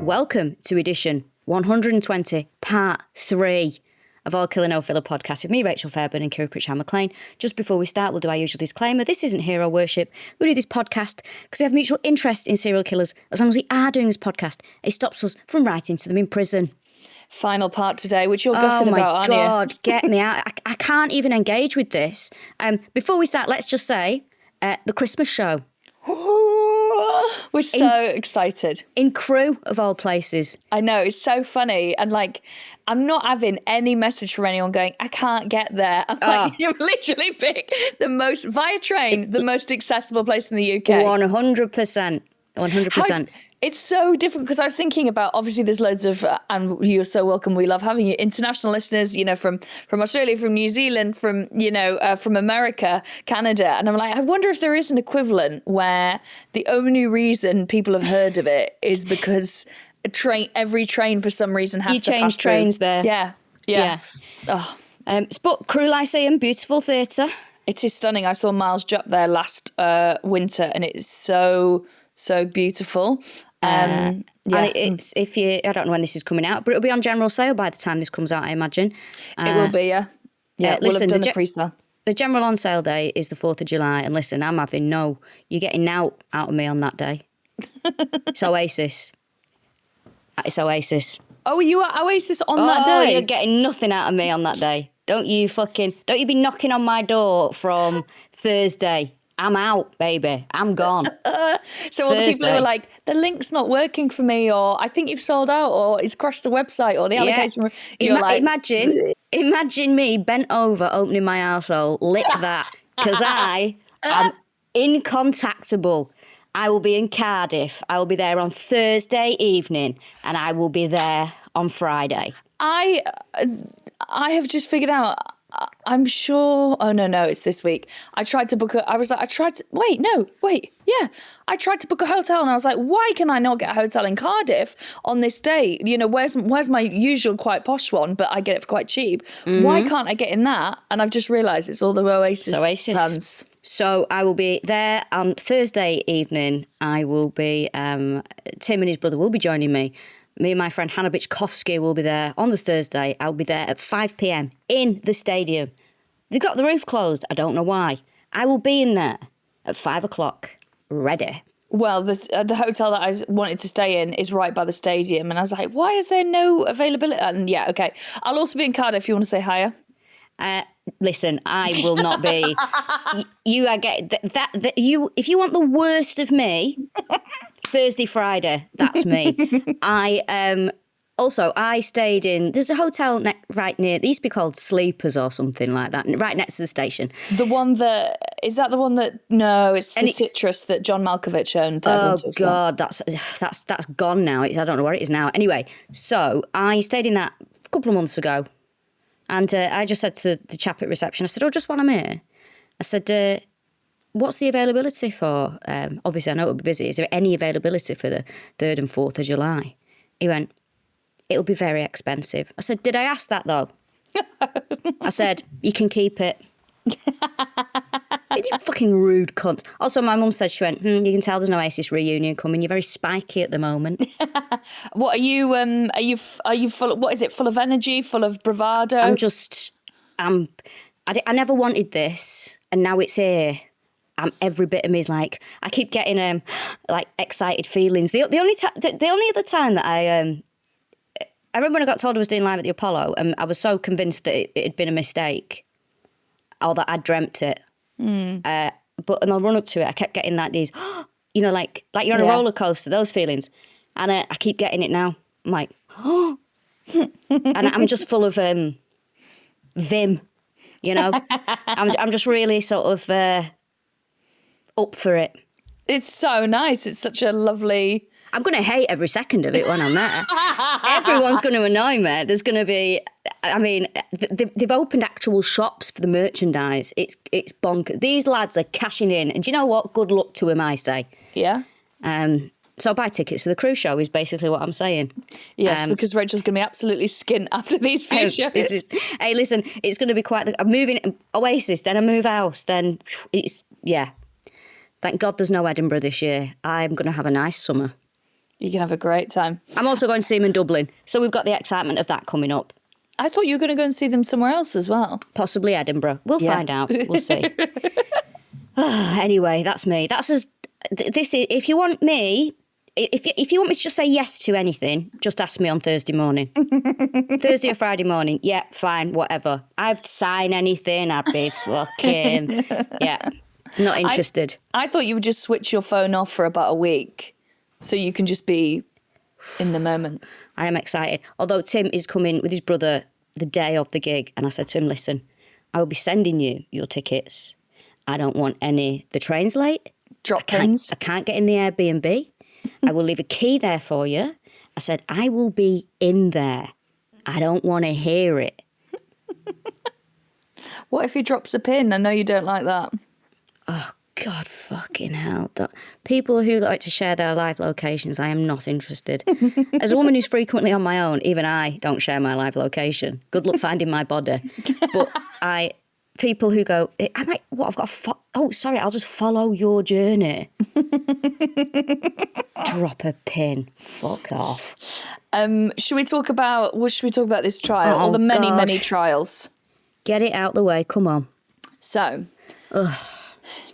Welcome to edition 120, part 3 of our Killa No Filla podcast with me, Rachel Fairburn and Kiri Pritchard-McLean. Just before we start, we'll do our usual disclaimer. This isn't hero worship. We do this podcast because we have mutual interest in serial killers. As long as we are doing this podcast, it stops us from writing to them in prison. Final part today, which you're gutted about, aren't you? Oh my God, get me out. I can't even engage with this. Before we start, let's just say the Christmas show. We're so excited. In Crewe, of all places. I know, it's so funny. And I'm not having any message from anyone going, I can't get there. I'm like, you literally pick the most, via train, the most accessible place in the UK. 100%. 100%. It's so difficult because I was thinking about, obviously there's loads of, and you're so welcome, we love having you, international listeners, from Australia, from New Zealand, from America, Canada. And I'm like, I wonder if there is an equivalent where the only reason people have heard of it is because every train for some reason has to pass change trains through. there. Yeah. Oh. It's Crewe Lyceum, beautiful theatre. It is stunning. I saw Miles Jupp there last winter and it is so beautiful. And it's I don't know when this is coming out, but it'll be on general sale by the time this comes out, I imagine. It will be, yeah. Yeah, we'll have done the pre-sale. The general on sale day is the 4th of July, and listen, you're getting out of me on that day. It's Oasis. It's Oasis. Oh, you are Oasis on that day? You're getting nothing out of me on that day. Don't you be knocking on my door from Thursday. I'm out, baby. I'm gone. So all the people who are like, the link's not working for me, or I think you've sold out, or it's crashed the website, or the allocation. Yeah. Imagine me bent over, opening my arsehole, lick that, because I am incontactable. I will be in Cardiff. I will be there on Thursday evening, and I will be there on Friday. I have just figured out. I'm sure. Oh no, it's this week. I tried to book I tried to book a hotel, and I was like, why can I not get a hotel in Cardiff on this day? Where's my usual quite posh one, but I get it for quite cheap. Mm-hmm. Why can't I get in that? And I've just realised it's all the Oasis plans. So I will be there on Thursday evening. I will be. Tim and his brother will be joining me. Me and my friend Hannah Bichkowski will be there on the Thursday. I'll be there at 5 p.m. in the stadium. They've got the roof closed. I don't know why. I will be in there at 5 o'clock, ready. Well, the hotel that I wanted to stay in is right by the stadium. And I was like, why is there no availability? And yeah, okay. I'll also be in Cardiff if you want to say higher. Listen, I will not be. If you want the worst of me, Thursday, Friday, that's me. I stayed in. There's a hotel right near. It used to be called Sleepers or something like that, right next to the station. The one that is that the one that? No, it's the Citrus that John Malkovich owned. Oh God, that's gone now. I don't know where it is now. Anyway, so I stayed in that a couple of months ago. And I just said to the chap at reception, I said, just while I'm here, I said, what's the availability for? Obviously, I know it'll be busy. Is there any availability for the 3rd and 4th of July? He went, it'll be very expensive. I said, did I ask that, though? I said, you can keep it. You fucking rude cunt. Also, my mum said, she went, you can tell there's no Oasis reunion coming. You're very spiky at the moment. What are you? Are you full? What is it? Full of energy? Full of bravado? I never wanted this, and now it's here. Every bit of me is like, I keep getting excited feelings. The only other time that I remember when I got told I was doing live at the Apollo, and I was so convinced that it had been a mistake, or that I dreamt it. But and I'll run up to it, I kept getting these, like you're on a roller coaster, those feelings, and I keep getting it now. I'm like, and I'm just full of vim, I'm just really sort of up for it. It's so nice. It's such a lovely. I'm going to hate every second of it when I'm there. Everyone's going to annoy me. There's going to be, they've opened actual shops for the merchandise. It's bonkers. These lads are cashing in. And do you know what? Good luck to him, I say. Yeah. So buy tickets for the cruise show is basically what I'm saying. Yes, because Rachel's going to be absolutely skint after these few shows. Hey, listen, it's going to be quite... I'm moving Oasis, then I move house, then it's... Yeah. Thank God there's no Edinburgh this year. I'm going to have a nice summer. You can have a great time. I'm also going to see him in Dublin. So we've got the excitement of that coming up. I thought you were going to go and see them somewhere else as well. Possibly Edinburgh. We'll find out. We'll see. Anyway, that's me. That's as this is. If you want me, if you want me to just say yes to anything, just ask me on Thursday morning, Thursday or Friday morning. Yeah, fine, whatever. I'd sign anything. I'd be fucking not interested. I thought you would just switch your phone off for about a week, so you can just be in the moment. I am excited. Although Tim is coming with his brother the day of the gig, and I said to him, listen, I will be sending you your tickets. I don't want the train's late. Drop-ins. I can't get in the Airbnb. I will leave a key there for you. I said, I will be in there. I don't want to hear it. What if he drops a pin? I know you don't like that. Oh, God fucking hell. People who like to share their live locations, I am not interested. As a woman who's frequently on my own, even I don't share my live location. Good luck finding my body. But people who go, I'm like, what, I've got sorry, I'll just follow your journey. Drop a pin. Fuck off. Should we talk about this trial? Or the many trials? Get it out the way, come on. So,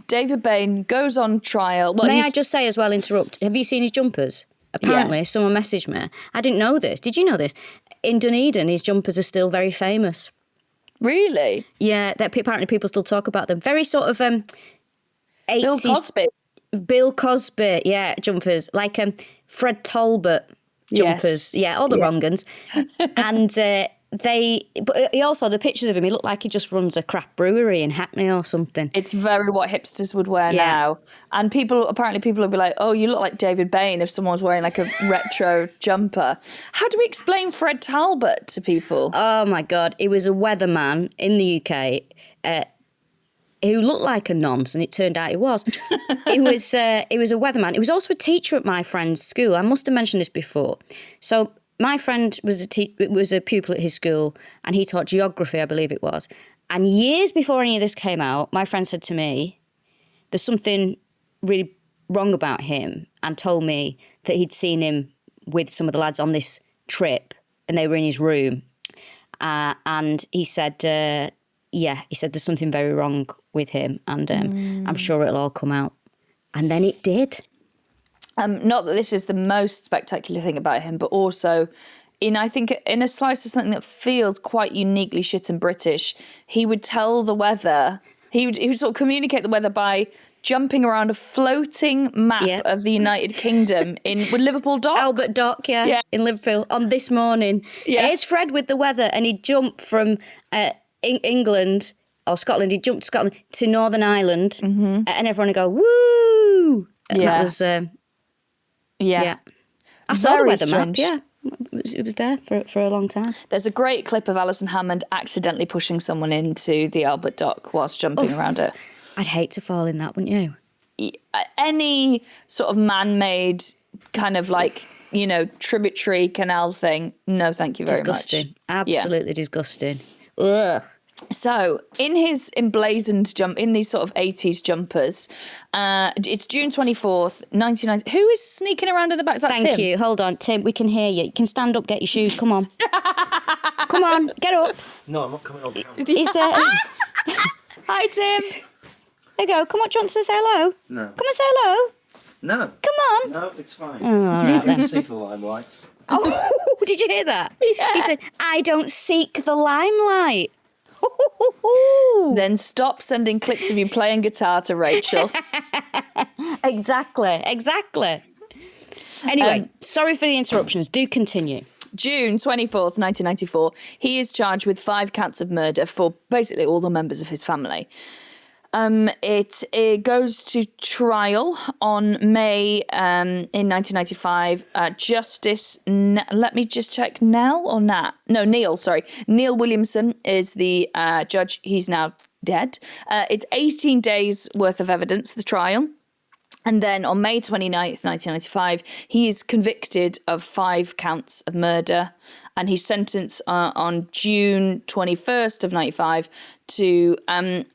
David Bane goes on trial. Well, May I just say as well, interrupt, have you seen his jumpers? Apparently, someone messaged me. I didn't know this. Did you know this? In Dunedin, his jumpers are still very famous. Really? Yeah, apparently people still talk about them. Very sort of 80s. Bill Cosby. Bill Cosby, yeah, jumpers. Like Fred Talbot jumpers. Yes. Yeah, all the wrong uns. And but he also, the pictures of him, he looked like he just runs a craft brewery in Hackney or something. It's very what hipsters would wear now. And people will be like, oh, you look like David Bane if someone's wearing like a retro jumper. How do we explain Fred Talbot to people? Oh my God. He was a weatherman in the UK who looked like a nonce, and it turned out he was. He was a weatherman. He was also a teacher at my friend's school. I must have mentioned this before. So my friend was a pupil at his school, and he taught geography, I believe it was. And years before any of this came out, my friend said to me, there's something really wrong about him, and told me that he'd seen him with some of the lads on this trip, and they were in his room. And he said, there's something very wrong with him, and I'm sure it'll all come out. And then it did. Not that this is the most spectacular thing about him, but also I think in a slice of something that feels quite uniquely shit and British, he would tell the weather. He would sort of communicate the weather by jumping around a floating map of the United Kingdom with Liverpool Dock. Albert Dock, in Liverpool on this morning. Yeah. Here's Fred with the weather, and he'd jump from England or Scotland. He'd jump to Scotland to Northern Ireland, and everyone would go, woo! And that was... I saw the weather map, It was there for a long time. There's a great clip of Alison Hammond accidentally pushing someone into the Albert Dock whilst jumping around it. I'd hate to fall in that, wouldn't you? Any sort of man-made kind of like, tributary canal thing, no thank you very much. Disgusting. Absolutely disgusting. Ugh. So, in his emblazoned in these sort of 80s jumpers, it's June 24th, 1990. Who is sneaking around in the back? Is that Tim? Thank you. Hold on, Tim, we can hear you. You can stand up, get your shoes. Come on. Come on, get up. No, I'm not coming on camera. Is there... Hi, Tim. There you go. Come on, do you want to say hello? No. Come and say hello. No. Come on. No, it's fine. Oh, all right, I don't seek the limelight. Oh, did you hear that? Yeah. He said, I don't seek the limelight. Then stop sending clips of you playing guitar to Rachel. Exactly. Anyway, sorry for the interruptions. Do continue. June 24th, 1994, he is charged with 5 counts of murder for basically all the members of his family. It goes to trial on May in 1995. Justice, let me just check, Neil Williamson is the judge. He's now dead. It's 18 days worth of evidence, the trial. And then on May 29th, 1995, he is convicted of 5 counts of murder, and he's sentenced on June 21st of 95 to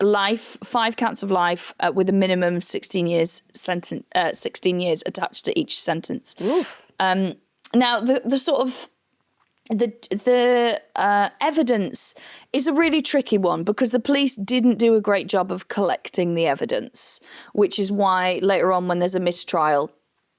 life, 5 counts of life with a minimum 16 years attached to each sentence. Oof. Now, the sort of the evidence is a really tricky one because the police didn't do a great job of collecting the evidence, which is why later on when there's a mistrial,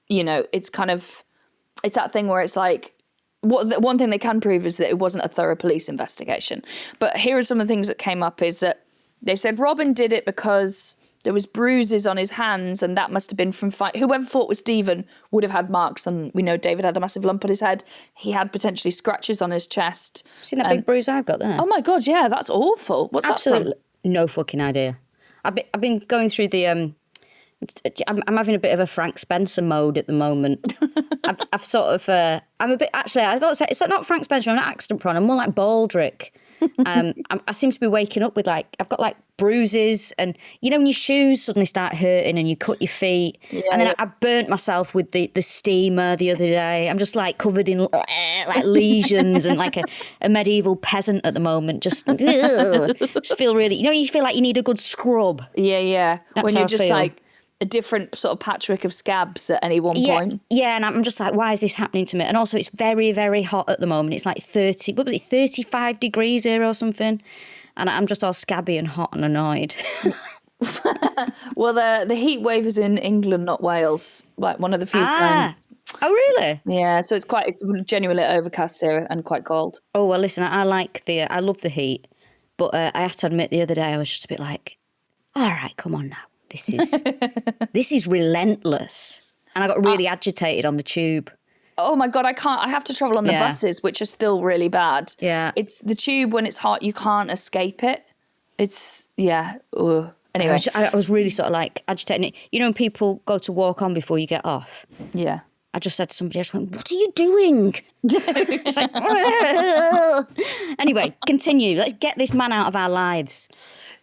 you know, it's that thing where it's like, one thing they can prove is that it wasn't a thorough police investigation. But here are some of the things that came up is that they said Robin did it because there was bruises on his hands and that must have been from fight. Whoever fought with Stephen would have had marks. And we know David had a massive lump on his head. He had potentially scratches on his chest. Seen that big bruise I've got there? Oh my God, yeah, that's awful. What's Absolutely that no fucking idea. I've been going through the... I'm having a bit of a Frank Spencer mode at the moment. I've sort of... I'm a bit... Actually, I don't say... It's not Frank Spencer, I'm not accident prone. I'm more like Baldrick. I seem to be waking up with like... I've got like bruises and... You know when your shoes suddenly start hurting and you cut your feet? Yeah, and then I burnt myself with the steamer the other day. I'm just like covered in like lesions and like a medieval peasant at the moment. Just feel really... You know you feel like you need a good scrub? Yeah. That's When how you're I just feel. like a different sort of patchwork of scabs at any one point. Yeah, and I'm just like, why is this happening to me? And also, it's very, very hot at the moment. It's like 35 degrees here or something. And I'm just all scabby and hot and annoyed. Well, the heat wave is in England, not Wales, like one of the few times. Oh, really? Yeah, so it's genuinely overcast here and quite cold. Oh, well, listen, I love the heat. But I have to admit, the other day, I was just a bit like, all right, come on now. This is relentless. And I got really agitated on the tube. Oh my God, I have to travel on the buses, which are still really bad. Yeah. It's the tube when it's hot, you can't escape it. It's, ugh. Anyway. I was really sort of like agitated. You know when people go to walk on before you get off? Yeah. I just said to somebody, I just went, what are you doing? It's like, anyway, continue. Let's get this man out of our lives.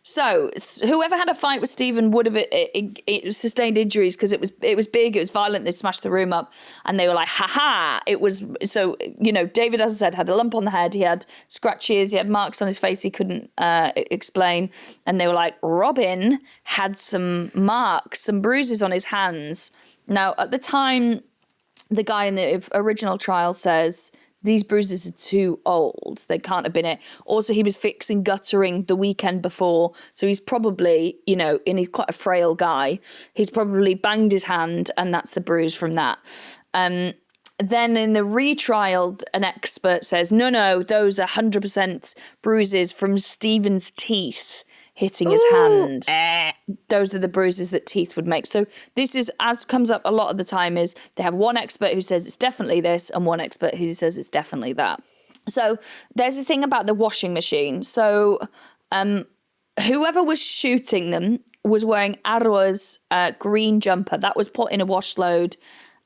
So whoever had a fight with Stephen would have it sustained injuries because it was big, it was violent. They smashed the room up, and they were like, "Ha ha!" It was so David, as I said, had a lump on the head. He had scratches. He had marks on his face. He couldn't explain, and they were like, Robin had some marks, some bruises on his hands. Now at the time, the guy in the original trial says these bruises are too old. They can't have been it. Also, he was fixing guttering the weekend before. So he's probably, and he's quite a frail guy. He's probably banged his hand and that's the bruise from that. Then in the retrial, an expert says, no, those are 100% bruises from Stephen's teeth hitting his hand. Those are the bruises that teeth would make. So this is, as comes up a lot of the time, is they have one expert who says it's definitely this and one expert who says it's definitely that. So there's a thing about the washing machine. So whoever was shooting them was wearing Arwa's green jumper. That was put in a wash load,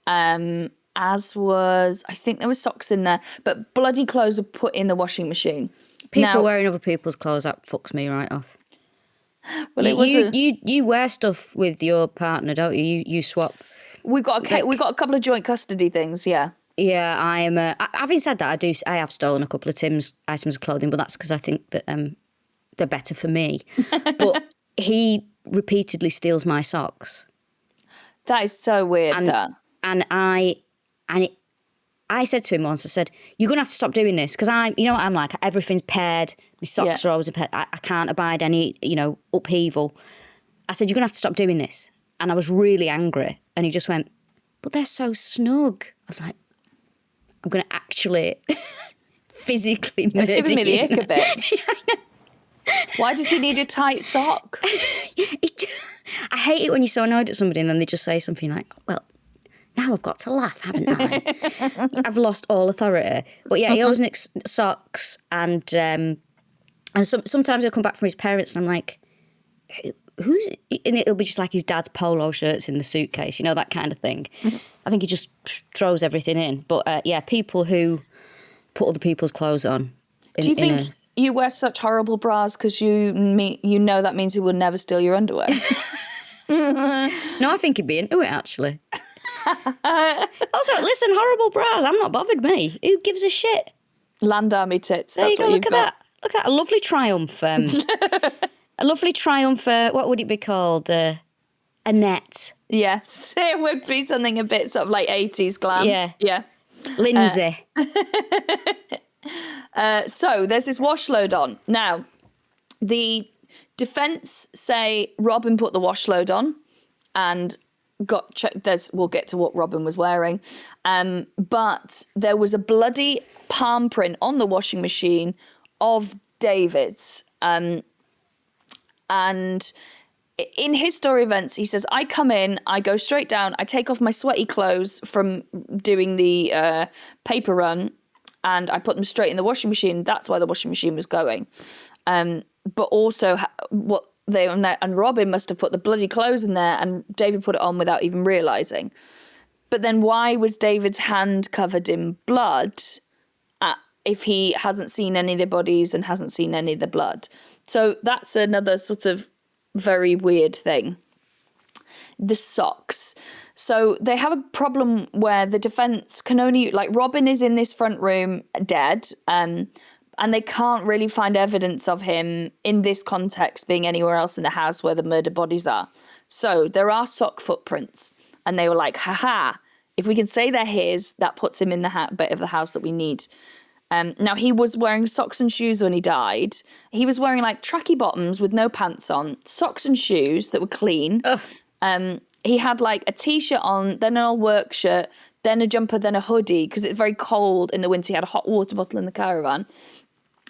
as was, I think there was socks in there, but bloody clothes were put in the washing machine. People wearing other people's clothes, that fucks me right off. Well, you wear stuff with your partner, don't you? You swap. We got a couple of joint custody things, yeah. Yeah, I am. Having said that, I have stolen a couple of Tim's items of clothing, but that's because I think that they're better for me. But he repeatedly steals my socks. That is so weird. I said to him once, I said, you're going to have to stop doing this because I'm like, everything's paired. My socks are always paired. I can't abide any, upheaval. I said, you're going to have to stop doing this. And I was really angry. And he just went, but they're so snug. I was like, I'm going to actually physically murder you. It's giving me the ick a bit. Why does he need a tight sock? I hate it when you're so annoyed at somebody and then they just say something like, well, now I've got to laugh, haven't I? I've lost all authority. But yeah, he always nicks socks and sometimes he'll come back from his parents and I'm like, who's... And it'll be just like his dad's polo shirts in the suitcase, that kind of thing. I think he just throws everything in. But yeah, people who put other people's clothes on. Do you think you wear such horrible bras because you know that means he would never steal your underwear? No, I think he'd be into it, actually. Also, listen, horrible bras. I'm not bothered, me. Who gives a shit? Land army tits. There That's you go. what Look at that. Look at that. A lovely triumph. A lovely triumph. What would it be called? A net. Yes, it would be something a bit sort of like 80s glam. Yeah. Yeah. Lindsay. So there's this wash load on. Now, the defence say Robin put the wash load on and got checked. We'll get to what Robin was wearing. But there was a bloody palm print on the washing machine of David's. And in his story events, he says, I come in, I go straight down, I take off my sweaty clothes from doing the paper run, and I put them straight in the washing machine. That's why the washing machine was going. But also and Robin must have put the bloody clothes in there, and David put it on without even realising. But then why was David's hand covered in blood if he hasn't seen any of the bodies and hasn't seen any of the blood? So that's another sort of very weird thing. The socks. So they have a problem where the defence can only, like, Robin is in this front room dead, and they can't really find evidence of him in this context being anywhere else in the house where the murder bodies are. So there are sock footprints, and they were like, haha, if we can say they're his, that puts him in the bit of the house that we need. Now, he was wearing socks and shoes when he died. He was wearing like tracky bottoms with no pants on, socks and shoes that were clean. He had like a t-shirt on, then an old work shirt, then a jumper, then a hoodie, because it's very cold in the winter. He had a hot water bottle in the caravan.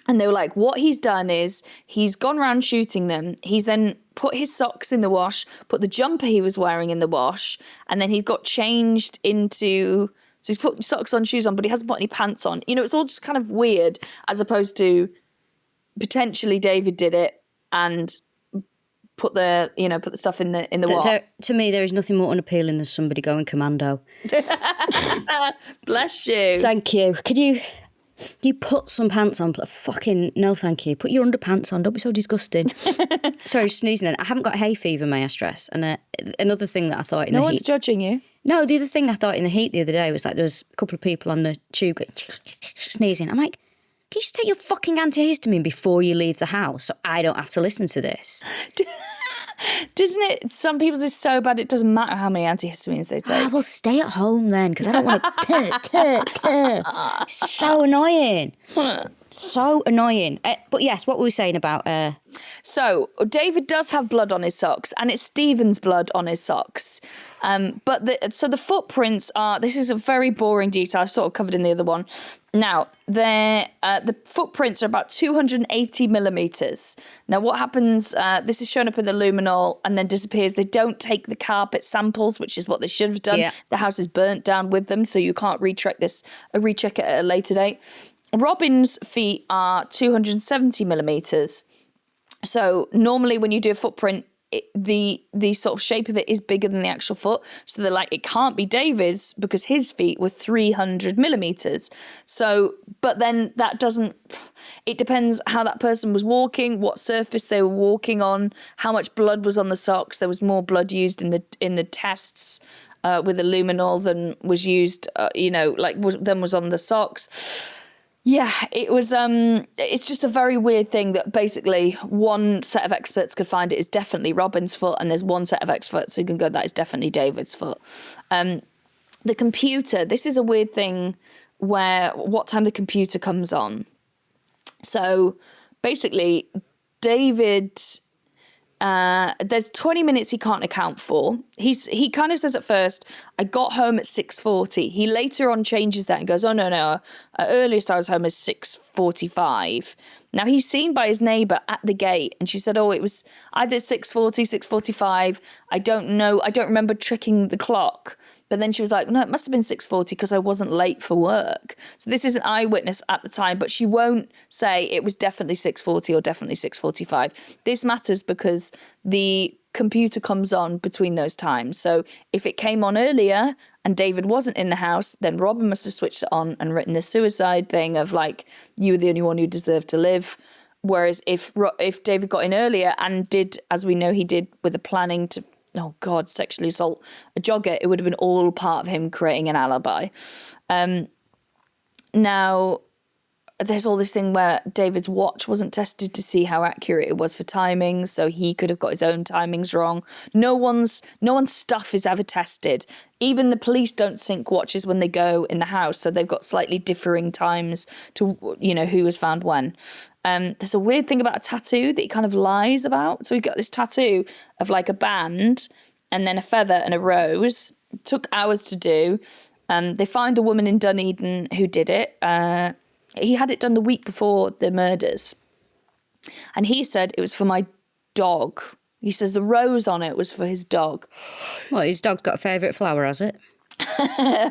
And they were like, what he's done is he's gone around shooting them. He's then put his socks in the wash, put the jumper he was wearing in the wash, and then he got changed into... So he's put socks on, shoes on, but he hasn't put any pants on. You know, it's all just kind of weird, as opposed to potentially David did it and put the stuff in the wash. To me, there is nothing more unappealing than somebody going commando. Bless you. Thank you. Could you put some pants on? Fucking no, thank you. Put your underpants on. Don't be so disgusting. Sorry, sneezing. Then I haven't got hay fever, may I stress? And another thing that I thought in the heat. No one's judging you. No, the other thing I thought in the heat the other day was like there was a couple of people on the tube sneezing. I'm like, can you just take your fucking antihistamine before you leave the house so I don't have to listen to this? Doesn't it? Some people's is so bad it doesn't matter how many antihistamines they take. Oh, well, stay at home then, because I don't want to. So annoying. So annoying. But yes, what were we saying about... So, David does have blood on his socks, and it's Stephen's blood on his socks. But the footprints are... This is a very boring detail. I sort of covered in the other one. Now, the footprints are about 280 millimetres. Now, what happens... this is shown up in the luminol and then disappears. They don't take the carpet samples, which is what they should have done. Yeah. The house is burnt down with them, so you can't recheck it at a later date. Robin's feet are 270 millimetres. So normally when you do a footprint, the sort of shape of it is bigger than the actual foot. So they're like, it can't be David's because his feet were 300 millimetres. So, but then that doesn't, it depends how that person was walking, what surface they were walking on, how much blood was on the socks. There was more blood used in the tests with the luminol than was used, than was on the socks. Yeah, it was. It's just a very weird thing that basically one set of experts could find it is definitely Robin's foot, and there's one set of experts who can go, that is definitely David's foot. The computer, this is a weird thing where what time the computer comes on. So basically, David... there's 20 minutes he can't account for. He kind of says at first, I got home at 6:40. He later on changes that and goes, oh, no, earliest I was home is 6:45. Now, he's seen by his neighbour at the gate, and she said, oh, it was either 6:40, 6:45. I don't know. I don't remember tricking the clock. But then she was like, no, it must have been 6:40 because I wasn't late for work. So this is an eyewitness at the time, but she won't say it was definitely 6:40 or definitely 6:45. This matters because the computer comes on between those times. So if it came on earlier and David wasn't in the house, then Robin must have switched it on and written the suicide thing of like, you were the only one who deserved to live. Whereas if David got in earlier and did, as we know he did with the planning to, oh God, sexually assault a jogger, it would have been all part of him creating an alibi. Now, there's all this thing where David's watch wasn't tested to see how accurate it was for timings, so he could have got his own timings wrong. No one's stuff is ever tested. Even the police don't sync watches when they go in the house, so they've got slightly differing times to, who was found when. There's a weird thing about a tattoo that he kind of lies about. So he got this tattoo of like a band and then a feather and a rose. It took hours to do. They find a woman in Dunedin who did it. He had it done the week before the murders. And he said it was for my dog. He says the rose on it was for his dog. Well, his dog's got a favourite flower, has it?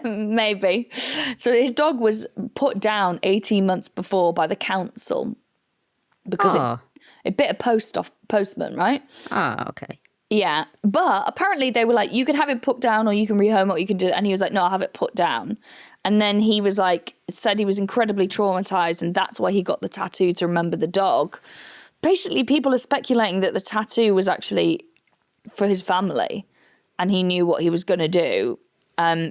Maybe. So his dog was put down 18 months before by the council because it bit a postman, right? Okay. Yeah. But apparently they were like, you can have it put down or you can rehome it or you can do it. And he was like, no, I'll have it put down. And then he was like, said he was incredibly traumatized and that's why he got the tattoo to remember the dog. Basically, people are speculating that the tattoo was actually for his family and he knew what he was going to do.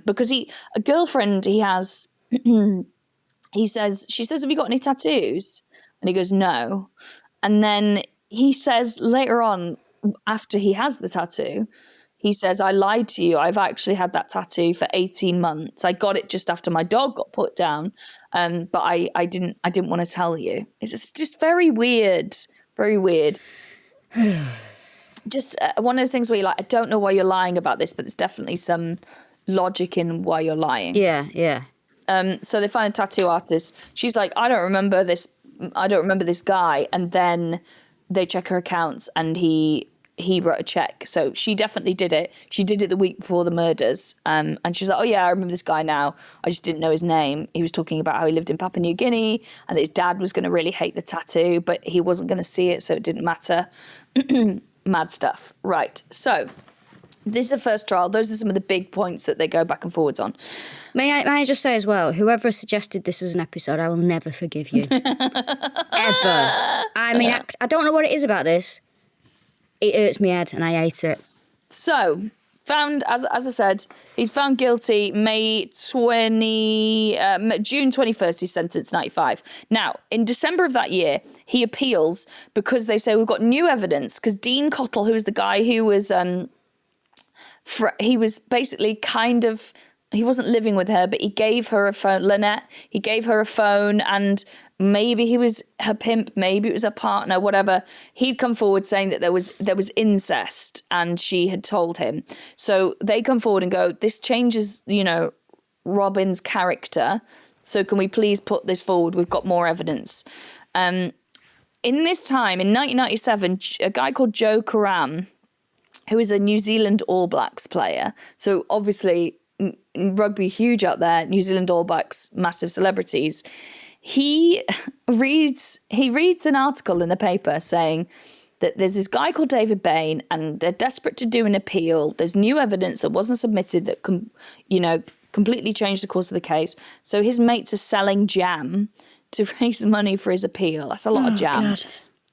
Because a girlfriend he has, she says, have you got any tattoos? And he goes, no. And then he says later on, after he has the tattoo, he says, I lied to you. I've actually had that tattoo for 18 months. I got it just after my dog got put down. But I didn't want to tell you. It's just very weird. Very weird. Just one of those things where you're like, I don't know why you're lying about this, but there's definitely some logic in why you're lying. Yeah. So they find a tattoo artist. She's like, I don't remember this guy. And then they check her accounts and he wrote a check. So she definitely did it. She did it the week before the murders. And she was like, oh yeah, I remember this guy now. I just didn't know his name. He was talking about how he lived in Papua New Guinea and that his dad was going to really hate the tattoo, but he wasn't going to see it, so it didn't matter. Mad stuff. Right. So this is the first trial. Those are some of the big points that they go back and forwards on. May I just say as well, whoever suggested this as an episode, I will never forgive you. Ever. I mean, I don't know what it is about this. It hurts my head and I hate it. So, found, as I said, he's found guilty June 21st, he's sentenced 95. Now, in December of that year, he appeals because they say we've got new evidence, because Dean Cottle, who was the guy who was, he was basically kind of, he wasn't living with her, but he gave her a phone, Lynette, he gave her a phone and maybe he was her pimp, maybe it was her partner, whatever. He'd come forward saying that there was incest and she had told him. So they come forward and go, this changes, Robin's character. So can we please put this forward? We've got more evidence. In this time, in 1997, a guy called Joe Karam, who is a New Zealand All Blacks player. So obviously rugby huge out there, New Zealand All Blacks, massive celebrities. He reads an article in the paper saying that there's this guy called David Bane and they're desperate to do an appeal. There's new evidence that wasn't submitted that completely changed the course of the case. So his mates are selling jam to raise money for his appeal. That's a lot of jam. God.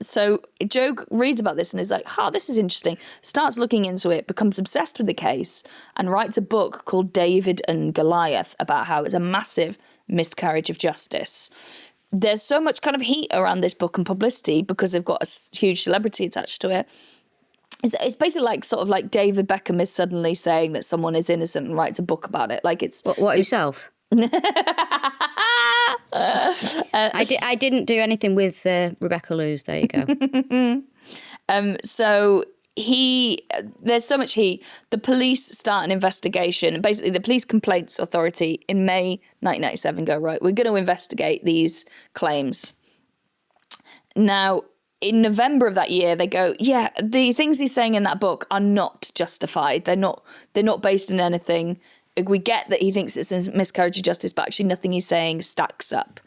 So Joe reads about this and is like, this is interesting, starts looking into it, becomes obsessed with the case and writes a book called David and Goliath about how it's a massive miscarriage of justice. There's so much kind of heat around this book and publicity because they've got a huge celebrity attached to it. It's basically like sort of like David Beckham is suddenly saying that someone is innocent and writes a book about it. Like it's... What himself? I didn't do anything with Rebecca Lewis. There you go. So there's so much heat. The police start an investigation. Basically, the Police Complaints Authority in May 1997 go, right, we're going to investigate these claims. Now, in November of that year, they go, yeah, the things he's saying in that book are not justified. They're not based on anything. We get that he thinks it's a miscarriage of justice, but actually nothing he's saying stacks up.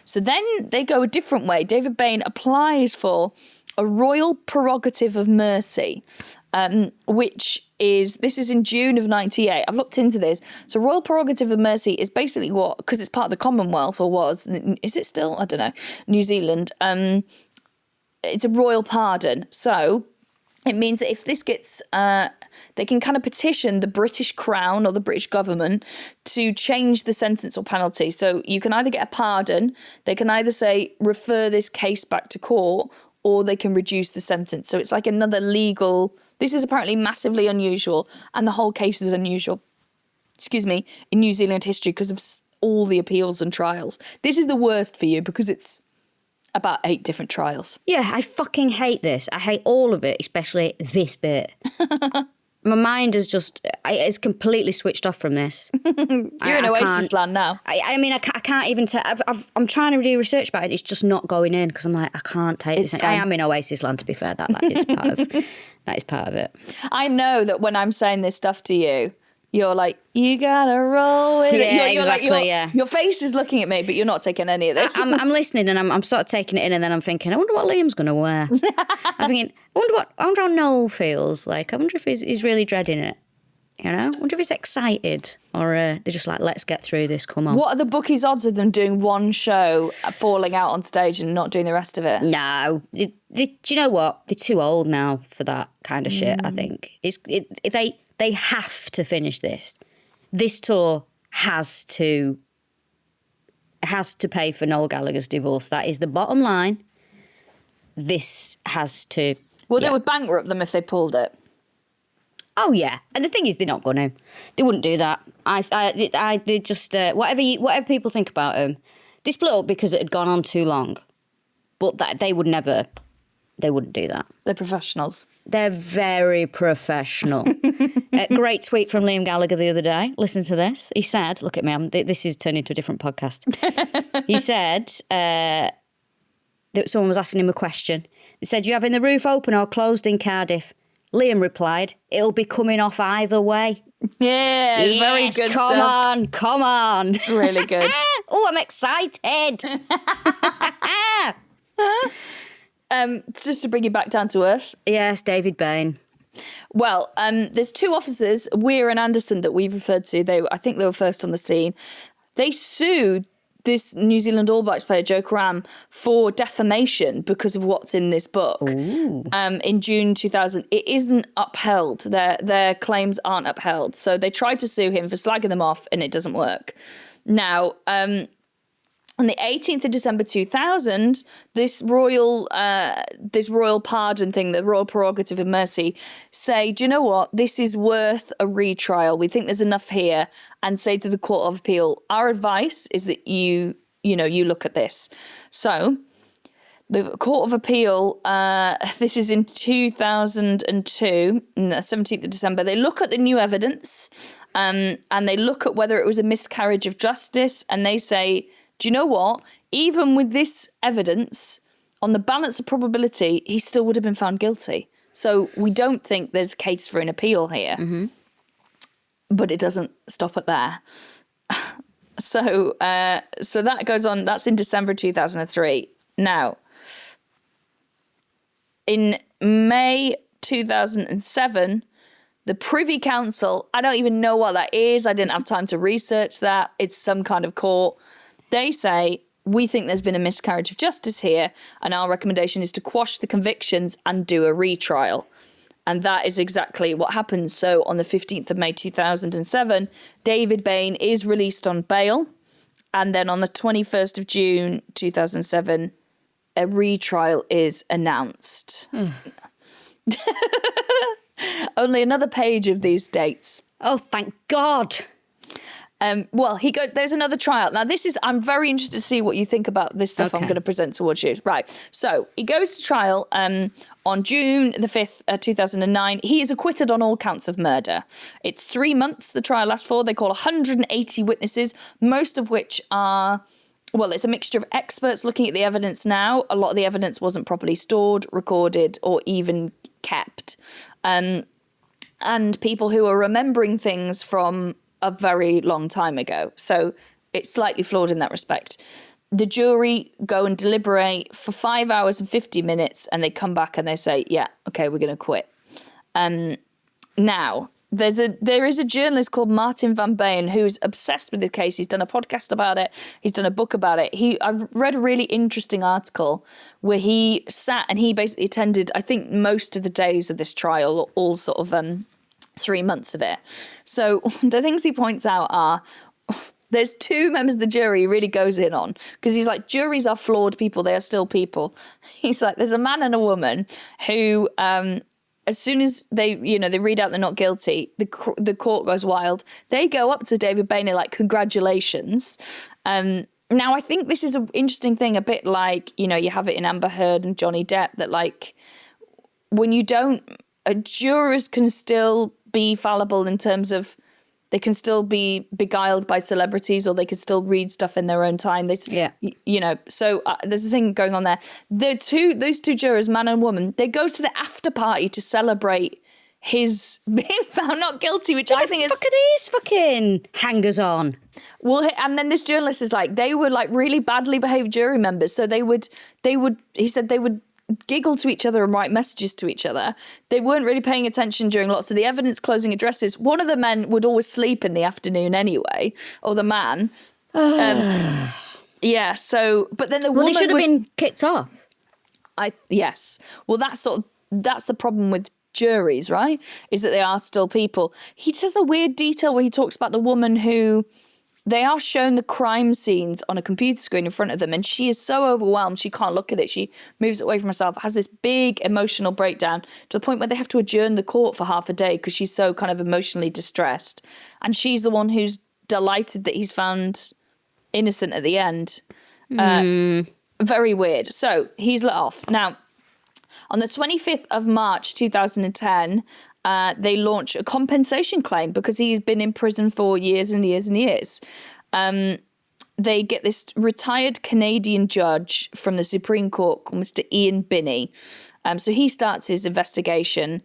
So then they go a different way. David Bane applies for a royal prerogative of mercy, this is in June of 98. I've looked into this. So royal prerogative of mercy is basically because it's part of the Commonwealth, or was, is it still? I don't know, New Zealand. It's a royal pardon. So it means that if this gets, they can kind of petition the British Crown or the British government to change the sentence or penalty. So you can either get a pardon, they can either say, refer this case back to court, or they can reduce the sentence. So it's like another legal, this is apparently massively unusual, and the whole case is unusual, in New Zealand history because of all the appeals and trials. This is the worst for you because it's about 8 different trials. Yeah, I fucking hate this. I hate all of it, especially this bit. My mind is it's completely switched off from this. You're in Oasis land now. I mean, I can't even tell. I'm trying to do research about it. It's just not going in because I'm like, I can't take this. I am in Oasis land, to be fair. That is part of it. I know that when I'm saying this stuff to you, you're like, you gotta roll with it. You're exactly, like, your face is looking at me, but you're not taking any of this. I'm listening and I'm sort of taking it in, and then I'm thinking, I wonder what Liam's going to wear. I'm thinking, I wonder how Noel feels. Like, I wonder if he's really dreading it. You know? I wonder if he's excited, or they're just like, let's get through this, come on. What are the bookies' odds of them doing one show, falling out on stage and not doing the rest of it? No. Do you know what? They're too old now for that kind of shit, I think. They have to finish this. This tour has to pay for Noel Gallagher's divorce. That is the bottom line. This has to... Well, they would bankrupt them if they pulled it. Oh, yeah. And the thing is, they're not going to. They wouldn't do that. They just... whatever people think about them, they split up because it had gone on too long. But they would never... They wouldn't do that. They're professionals. They're very professional. Great tweet from Liam Gallagher the other day. Listen to this. He said, look at me, this is turning into a different podcast. He said that someone was asking him a question. They said, you having the roof open or closed in Cardiff? Liam replied, it'll be coming off either way. Yeah, yes, very good stuff. Come on. Really good. Oh, I'm excited. Just to bring you back down to earth. Yes, David Bane. Well, there's 2 officers, Weir and Anderson, that we've referred to. I think they were first on the scene. They sued this New Zealand All Blacks player, Joe Cram, for defamation because of what's in this book. In June 2000. It isn't upheld. Their claims aren't upheld. So they tried to sue him for slagging them off, and it doesn't work. Now, on the 18th of December 2000, this royal pardon thing, the royal prerogative of mercy, say, do you know what? This is worth a retrial. We think there's enough here, and say to the Court of Appeal, our advice is that you look at this. So the Court of Appeal, this is in 2002, on the 17th of December, they look at the new evidence, and they look at whether it was a miscarriage of justice, and they say, do you know what? Even with this evidence, on the balance of probability, he still would have been found guilty. So we don't think there's a case for an appeal here. Mm-hmm. But it doesn't stop at there. So that goes on. That's in December 2003. Now, in May 2007, the Privy Council, I don't even know what that is. I didn't have time to research that. It's some kind of court. They say, we think there's been a miscarriage of justice here, and our recommendation is to quash the convictions and do a retrial. And that is exactly what happens. So on the 15th of May 2007, David Bane is released on bail. And then on the 21st of June 2007, a retrial is announced. Only another page of these dates. Oh, thank God. There's another trial. Now, I'm very interested to see what you think about this stuff I'm going to present towards you. Right. So he goes to trial on June the 5th, 2009. He is acquitted on all counts of murder. It's 3 months the trial lasts for. They call 180 witnesses, most of which are, well, it's a mixture of experts looking at the evidence now. A lot of the evidence wasn't properly stored, recorded, or even kept. And people who are remembering things from a very long time ago. So it's slightly flawed in that respect. The jury go and deliberate for 5 hours and 50 minutes, and they come back and they say, yeah, okay, we're going to quit. Now, there is a journalist called Martin van Bain who's obsessed with the case. He's done a podcast about it. He's done a book about it. I read a really interesting article where he sat and he basically attended, I think, most of the days of this trial, all sort of 3 months of it. So the things he points out are, there's two members of the jury he really goes in on, because he's like, juries are flawed people. They are still people. He's like, there's a man and a woman who, as soon as they read out they're not guilty, the court goes wild. They go up to David Bane like, congratulations. Now, I think this is an interesting thing, a bit like, you have it in Amber Heard and Johnny Depp, that like, when you don't, jurors can still be fallible in terms of, they can still be beguiled by celebrities, or they can still read stuff in their own time. So there's a thing going on there. Those two jurors, man and woman, they go to the after party to celebrate his being found not guilty, which I think is... What the fuck are these fucking hangers-on? Well, and then this journalist is like, they were like really badly behaved jury members. So he said they would giggle to each other and write messages to each other. They weren't really paying attention during lots of the evidence closing addresses. One of the men would always sleep in the afternoon anyway, or the man. Yeah, so, but then the woman they should have been kicked off. Yes. Well, that's the problem with juries, right? Is that they are still people. He says a weird detail where he talks about the woman who... They are shown the crime scenes on a computer screen in front of them, and she is so overwhelmed she can't look at it. She moves away from herself, has this big emotional breakdown to the point where they have to adjourn the court for half a day because she's so kind of emotionally distressed. And she's the one who's delighted that he's found innocent at the end. Very weird. So he's let off. Now, on the 25th of March 2010, they launch a compensation claim because he's been in prison for years and years and years. They get this retired Canadian judge from the Supreme Court called Mr. Ian Binney. So he starts his investigation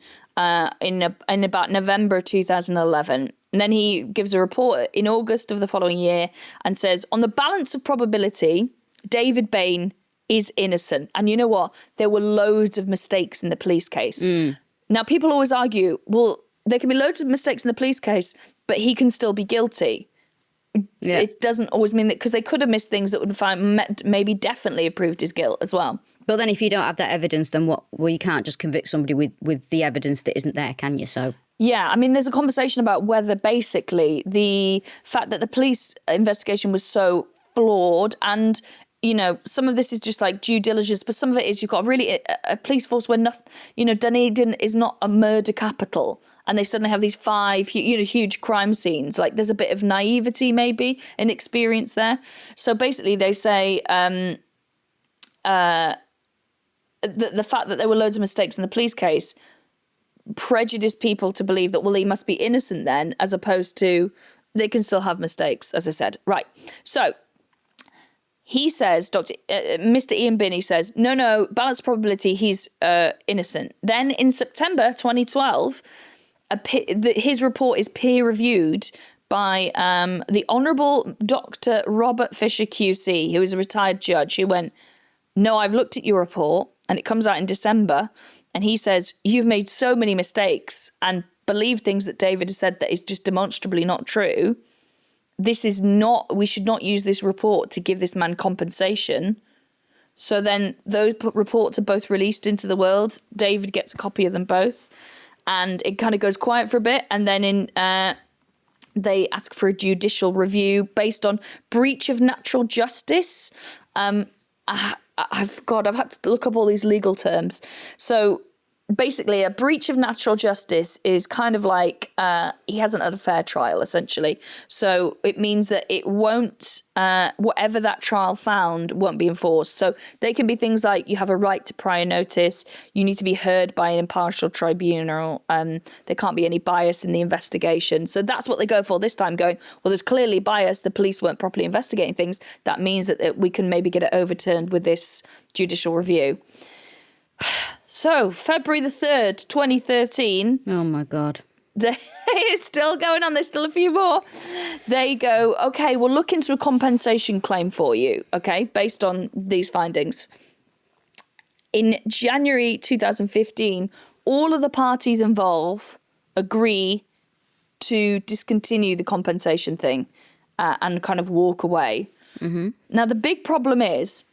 in about November 2011. And then he gives a report in August of the following year and says, on the balance of probability, David Bane is innocent. And you know what? There were loads of mistakes in the police case. Now, people always argue, well, there can be loads of mistakes in the police case, but he can still be guilty. Yeah. It doesn't always mean that, because they could have missed things that would have maybe definitely have proved his guilt as well. But then if you don't have that evidence, then what? Well, you can't just convict somebody with the evidence that isn't there, can you? So... Yeah, I mean, there's a conversation about whether basically the fact that the police investigation was so flawed and... some of this is just like due diligence, but some of it is you've got a police force where nothing, Dunedin is not a murder capital, and they suddenly have these 5, huge crime scenes. Like there's a bit of naivety, maybe, inexperience there. So basically, they say the fact that there were loads of mistakes in the police case prejudiced people to believe that, well, he must be innocent then, as opposed to they can still have mistakes, as I said. Right. So. He says, Mr. Ian Binney says, no, balanced probability, he's innocent. Then in September 2012, his report is peer-reviewed by the Honourable Dr. Robert Fisher QC, who is a retired judge, who went, no, I've looked at your report, and it comes out in December, and he says, you've made so many mistakes and believed things that David has said that is just demonstrably not true. We should not use this report to give this man compensation. So then those reports are both released into the world. David gets a copy of them both. And it kind of goes quiet for a bit. And then they ask for a judicial review based on breach of natural justice. I've had to look up all these legal terms. So basically, a breach of natural justice is kind of like he hasn't had a fair trial, essentially. So it means that it won't, whatever that trial found won't be enforced. So they can be things like you have a right to prior notice, you need to be heard by an impartial tribunal, there can't be any bias in the investigation. So that's what they go for this time, going, well, there's clearly bias, the police weren't properly investigating things. That means that we can maybe get it overturned with this judicial review. So, February the 3rd, 2013. Oh, my God. It's still going on. There's still a few more. They go, okay, we'll look into a compensation claim for you, okay, based on these findings. In January 2015, all of the parties involved agree to discontinue the compensation thing and kind of walk away. Mm-hmm. Now, the big problem is,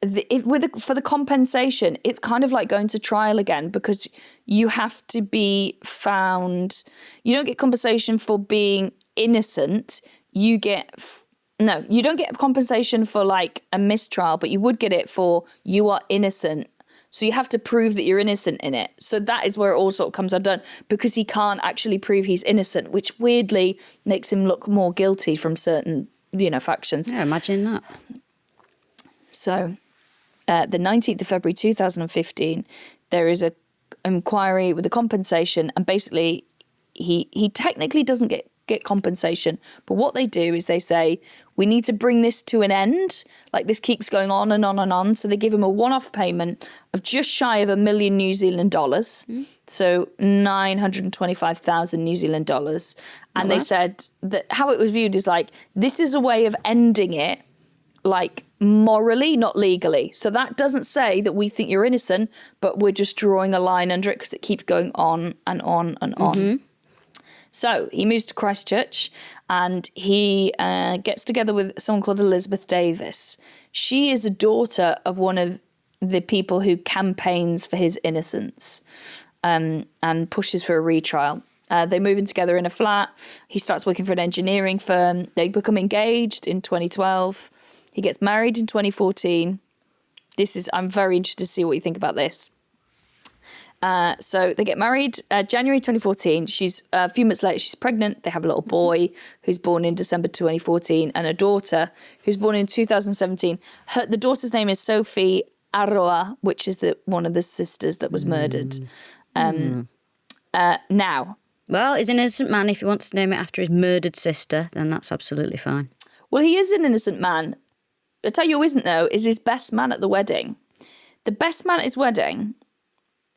for the compensation, it's kind of like going to trial again, because you have to be found. You don't get compensation for being innocent. You don't get compensation for like a mistrial, but you would get it for you are innocent. So you have to prove that you're innocent in it. So that is where it all sort of comes undone, because he can't actually prove he's innocent, which weirdly makes him look more guilty from certain, factions. Yeah, imagine that. So the 19th of February 2015, there is a inquiry with the compensation, and basically he technically doesn't get compensation, but what they do is they say, we need to bring this to an end, like this keeps going on and on and on. So they give him a one-off payment of just shy of $1 million New Zealand dollars, so 925,000 New Zealand dollars. And they said that how it was viewed is like, this is a way of ending it, like morally, not legally. So that doesn't say that we think you're innocent, but we're just drawing a line under it because it keeps going on and on and on. So he moves to Christchurch, and he gets together with someone called Elizabeth Davis. She is a daughter of one of the people who campaigns for his innocence and pushes for a retrial. They move in together in a flat. He starts working for an engineering firm. They become engaged in 2012. He gets married in 2014. I'm very interested to see what you think about this. So they get married January 2014. She's a few months later, she's pregnant. They have a little boy who's born in December 2014, and a daughter who's born in 2017. The daughter's name is Sophie Aroa, which is one of the sisters that was murdered. Now. Well, he's an innocent man. If he wants to name it after his murdered sister, then that's absolutely fine. Well, he is an innocent man. I'll tell you who isn't, though, is his best man at the wedding. The best man at his wedding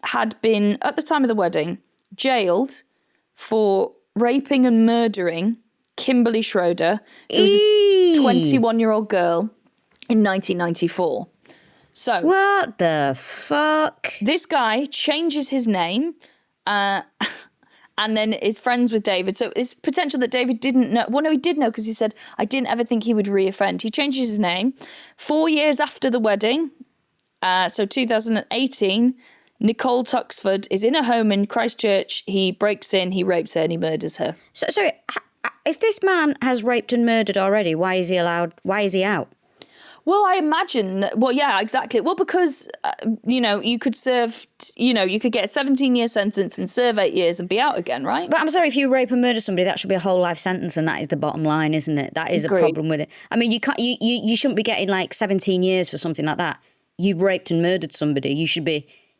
had been, at the time of the wedding, jailed for raping and murdering Kimberly Schroeder, who was a 21-year-old girl, in 1994. So what the fuck? This guy changes his name and then is friends with David. So it's potential that David didn't know. Well, no, he did know, because he said, I didn't ever think he would reoffend. He changes his name 4 years after the wedding. So 2018, Nicole Tuxford is in a home in Christchurch. He breaks in, he rapes her, and he murders her. So if this man has raped and murdered already, why is he out? Well, I imagine, yeah, exactly. Well, because, you could serve, you could get a 17-year sentence and serve 8 years and be out again, right? But I'm sorry, if you rape and murder somebody, that should be a whole life sentence, and that is the bottom line, isn't it? That is Agreed. a problem with it. I mean, you shouldn't be getting like 17 years for something like that. You've raped and murdered somebody.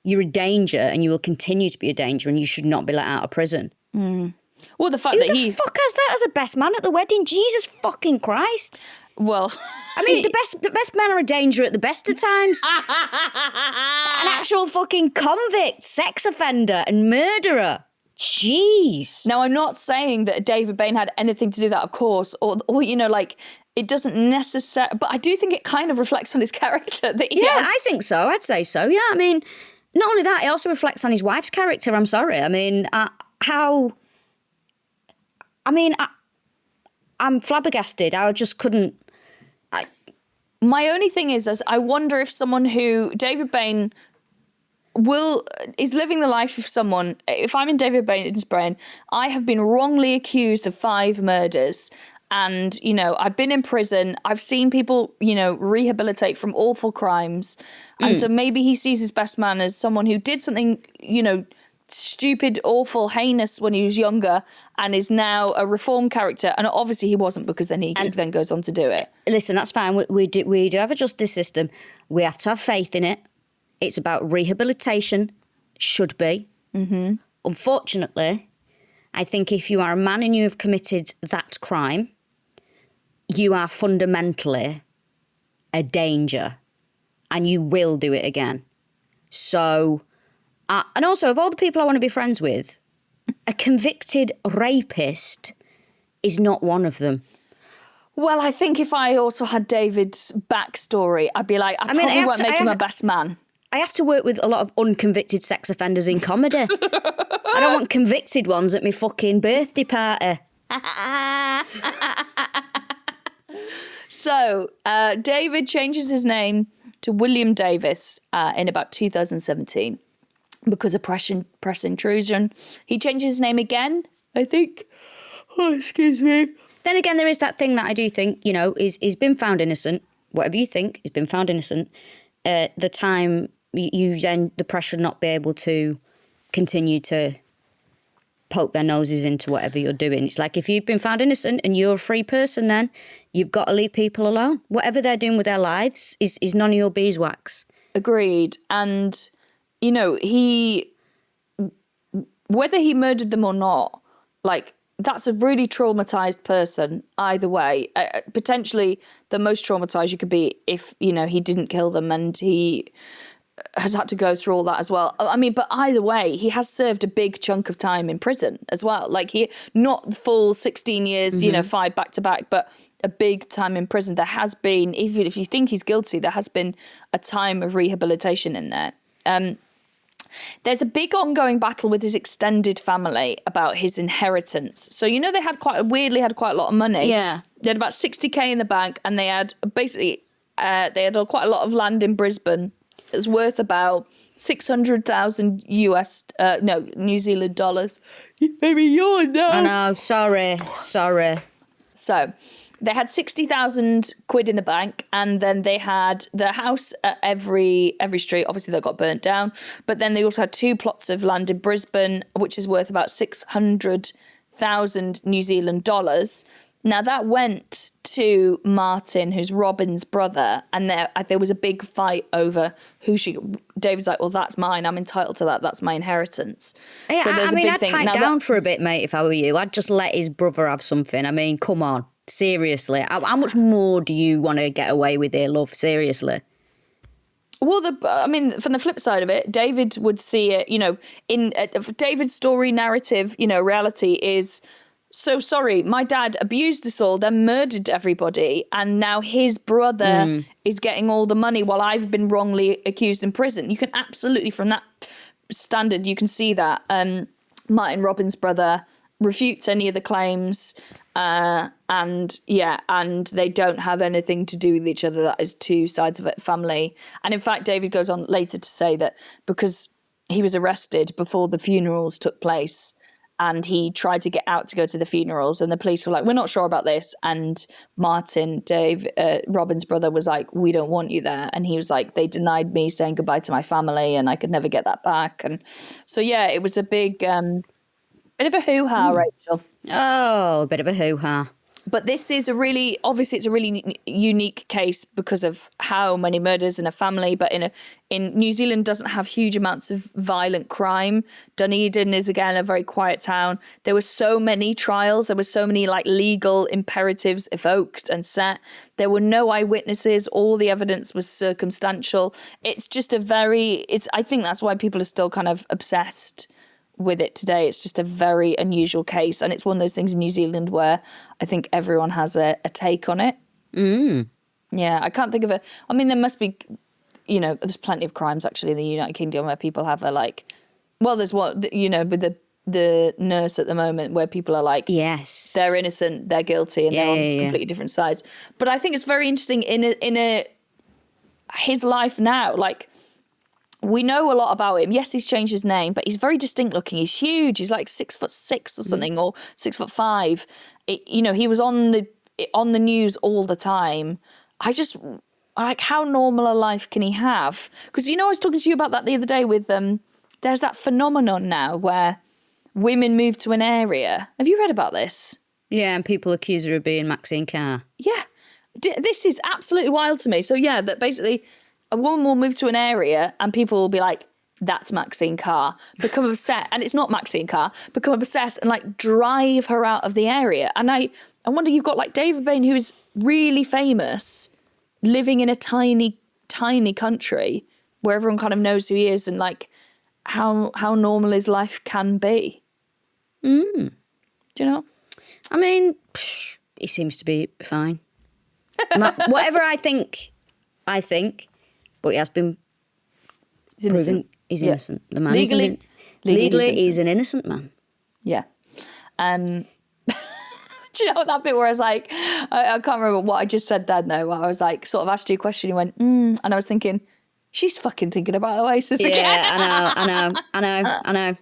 You're a danger, and you will continue to be a danger, and you should not be let out of prison. Well, the fact Who that the fuck has that as a best man at the wedding? Jesus fucking Christ. Well, I mean, the best men are a danger at the best of times. An actual fucking convict, sex offender, and murderer. Jeez. Now, I'm not saying that David Bane had anything to do with that, of course, or it doesn't necessarily, but I do think it kind of reflects on his character. I think so. I'd say so. Yeah, I mean, not only that, it also reflects on his wife's character. I'm sorry. I mean, I'm flabbergasted. I just couldn't. My only thing is I wonder if someone who David Bane is living the life of someone. If I'm in David Bane's brain, I have been wrongly accused of 5 murders. And, I've been in prison. I've seen people, rehabilitate from awful crimes. And so maybe he sees his best man as someone who did something, stupid, awful, heinous when he was younger, and is now a reformed character. And obviously he wasn't, because then he then goes on to do it. Listen, that's fine. We do have a justice system. We have to have faith in it. It's about rehabilitation. Should be. Mm-hmm. Unfortunately, I think if you are a man and you have committed that crime, you are fundamentally a danger, and you will do it again. So, and also, of all the people I want to be friends with, a convicted rapist is not one of them. Well, I think if I also had David's backstory, I'd be like, I probably won't make him a best man. I have to work with a lot of unconvicted sex offenders in comedy. I don't want convicted ones at my fucking birthday party. So, David changes his name to William Davis in about 2017 because of press intrusion. He changes his name again, I think. Oh, excuse me. Then again, there is that thing that I do think, he's been found innocent. Whatever you think, he's been found innocent. The time you then, the press should not be able to continue to poke their noses into whatever you're doing. It's like if you've been found innocent and you're a free person, then you've got to leave people alone. Whatever they're doing with their lives is none of your beeswax. Agreed. And, whether he murdered them or not, like, that's a really traumatized person either way. Potentially the most traumatized you could be if, he didn't kill them and he has had to go through all that as well. I mean, but either way, he has served a big chunk of time in prison as well. Like not full 16 years, 5 back to back, but a big time in prison. There has been, even if you think he's guilty, there has been a time of rehabilitation in there. There's a big ongoing battle with his extended family about his inheritance. So, they had quite a lot of money. Yeah. They had about 60k in the bank, and they had basically, they had quite a lot of land in Brisbane. It's worth about 600,000 New Zealand dollars. Maybe you're no. I know, sorry. So they had 60,000 quid in the bank, and then they had the house at every street. Obviously, that got burnt down. But then they also had 2 plots of land in Brisbane, which is worth about 600,000 New Zealand dollars. Now, that went to Martin, who's Robin's brother, and there was a big fight over David's like, well, that's mine. I'm entitled to that. That's my inheritance. Yeah, so there's a big I'd thing. pipe Now down for a bit, mate, if I were you. I'd just let his brother have something. I mean, come on. Seriously. How much more do you want to get away with here, love? Seriously. Well, from the flip side of it, David would see it, in David's story narrative, reality is, so sorry, my dad abused us all, then murdered everybody, and now his brother is getting all the money while I've been wrongly accused in prison. You can absolutely, from that standard, you can see that Martin, Robin's brother, refutes any of the claims, and they don't have anything to do with each other. That is 2 sides of a family. And in fact, David goes on later to say that because he was arrested before the funerals took place, and he tried to get out to go to the funerals, and the police were like, we're not sure about this. And Martin, Robin's brother, was like, we don't want you there. And he was like, they denied me saying goodbye to my family, and I could never get that back. And so, yeah, it was a big, bit of a hoo-ha, Rachel. Oh, a bit of a hoo-ha. But this is obviously it's a really unique case because of how many murders in a family. But in New Zealand doesn't have huge amounts of violent crime. Dunedin is, again, a very quiet town. There were so many trials. There were so many legal imperatives evoked and set. There were no eyewitnesses. All the evidence was circumstantial. It's just I think that's why people are still kind of obsessed with it today. It's just a very unusual case, and it's one of those things in New Zealand where I think everyone has a take on it. Yeah, I can't think of it. I mean, there must be, there's plenty of crimes actually in the United Kingdom where people have there's what, with the nurse at the moment where people are like, yes, they're innocent, they're guilty, and they're on completely different sides. But I think it's very interesting in his life now, we know a lot about him. Yes, he's changed his name, but he's very distinct looking. He's huge. He's like 6'6" or something, or 6'5". He was on the news all the time. How normal a life can he have? Because I was talking to you about that the other day with there's that phenomenon now where women move to an area. Have you read about this? Yeah, and people accuse her of being Maxine Carr. Yeah, this is absolutely wild to me. So yeah, that basically a woman will move to an area and people will be like, that's Maxine Carr, become obsessed, and it's not Maxine Carr, become obsessed and drive her out of the area. And I wonder, you've got David Bane, who is really famous, living in a tiny, tiny country where everyone kind of knows who he is, and how normal his life can be. Do you know? I mean, he seems to be fine. Whatever I think, but he has been He's innocent. He's Yeah. innocent. The man Legally, legally, he's he's an innocent man. Yeah. Do you know that bit where I was like, I can't remember what I just said then though. I was like, sort of asked you a question, you went, and I was thinking, she's fucking thinking about Oasis again. Yeah, I know.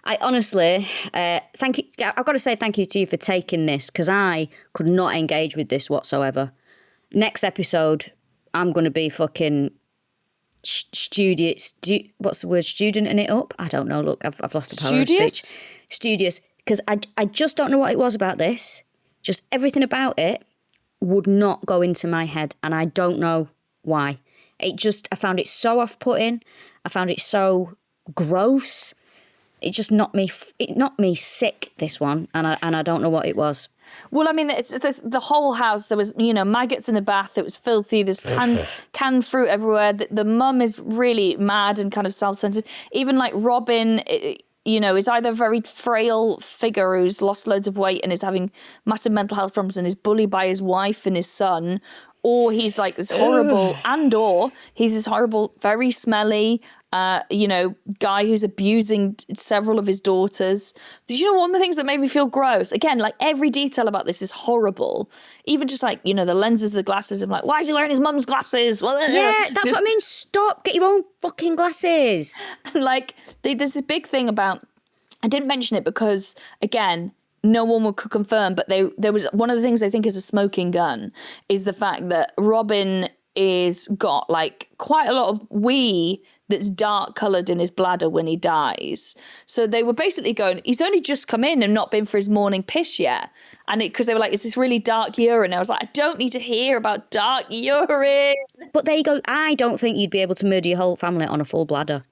I honestly, thank you. I've got to say thank you to you for taking this, because I could not engage with this whatsoever. Next episode, I'm going to be fucking what's the word? Studenting it up? I don't know. Look, I've lost the power of speech. Studious. Because I just don't know what it was about this. Just everything about it would not go into my head, and I don't know why. I found it so off-putting. I found it so gross. It just knocked me sick, this one, and I don't know what it was. Well, I mean, it's the whole house. There was, maggots in the bath. It was filthy. There's canned fruit everywhere. The mum is really mad and kind of self-centered. Even like Robin, is either a very frail figure who's lost loads of weight and is having massive mental health problems and is bullied by his wife and his son, or he's like this horrible, or he's this horrible, very smelly, guy who's abusing several of his daughters. Did you know one of the things that made me feel gross? Again, like every detail about this is horrible. Even just like, the lenses, the glasses. I'm like, why is he wearing his mum's glasses? Yeah, that's what I mean. Stop. Get your own fucking glasses. Like, there's this big thing about, I didn't mention it because, again, no one could confirm, but there was one of the things I think is a smoking gun is the fact that Robin is got like quite a lot of wee that's dark coloured in his bladder when he dies. So they were basically going, he's only just come in and not been for his morning piss yet. And because they were like, it's this really dark urine. And I was like, I don't need to hear about dark urine. But there you go. I don't think you'd be able to murder your whole family on a full bladder.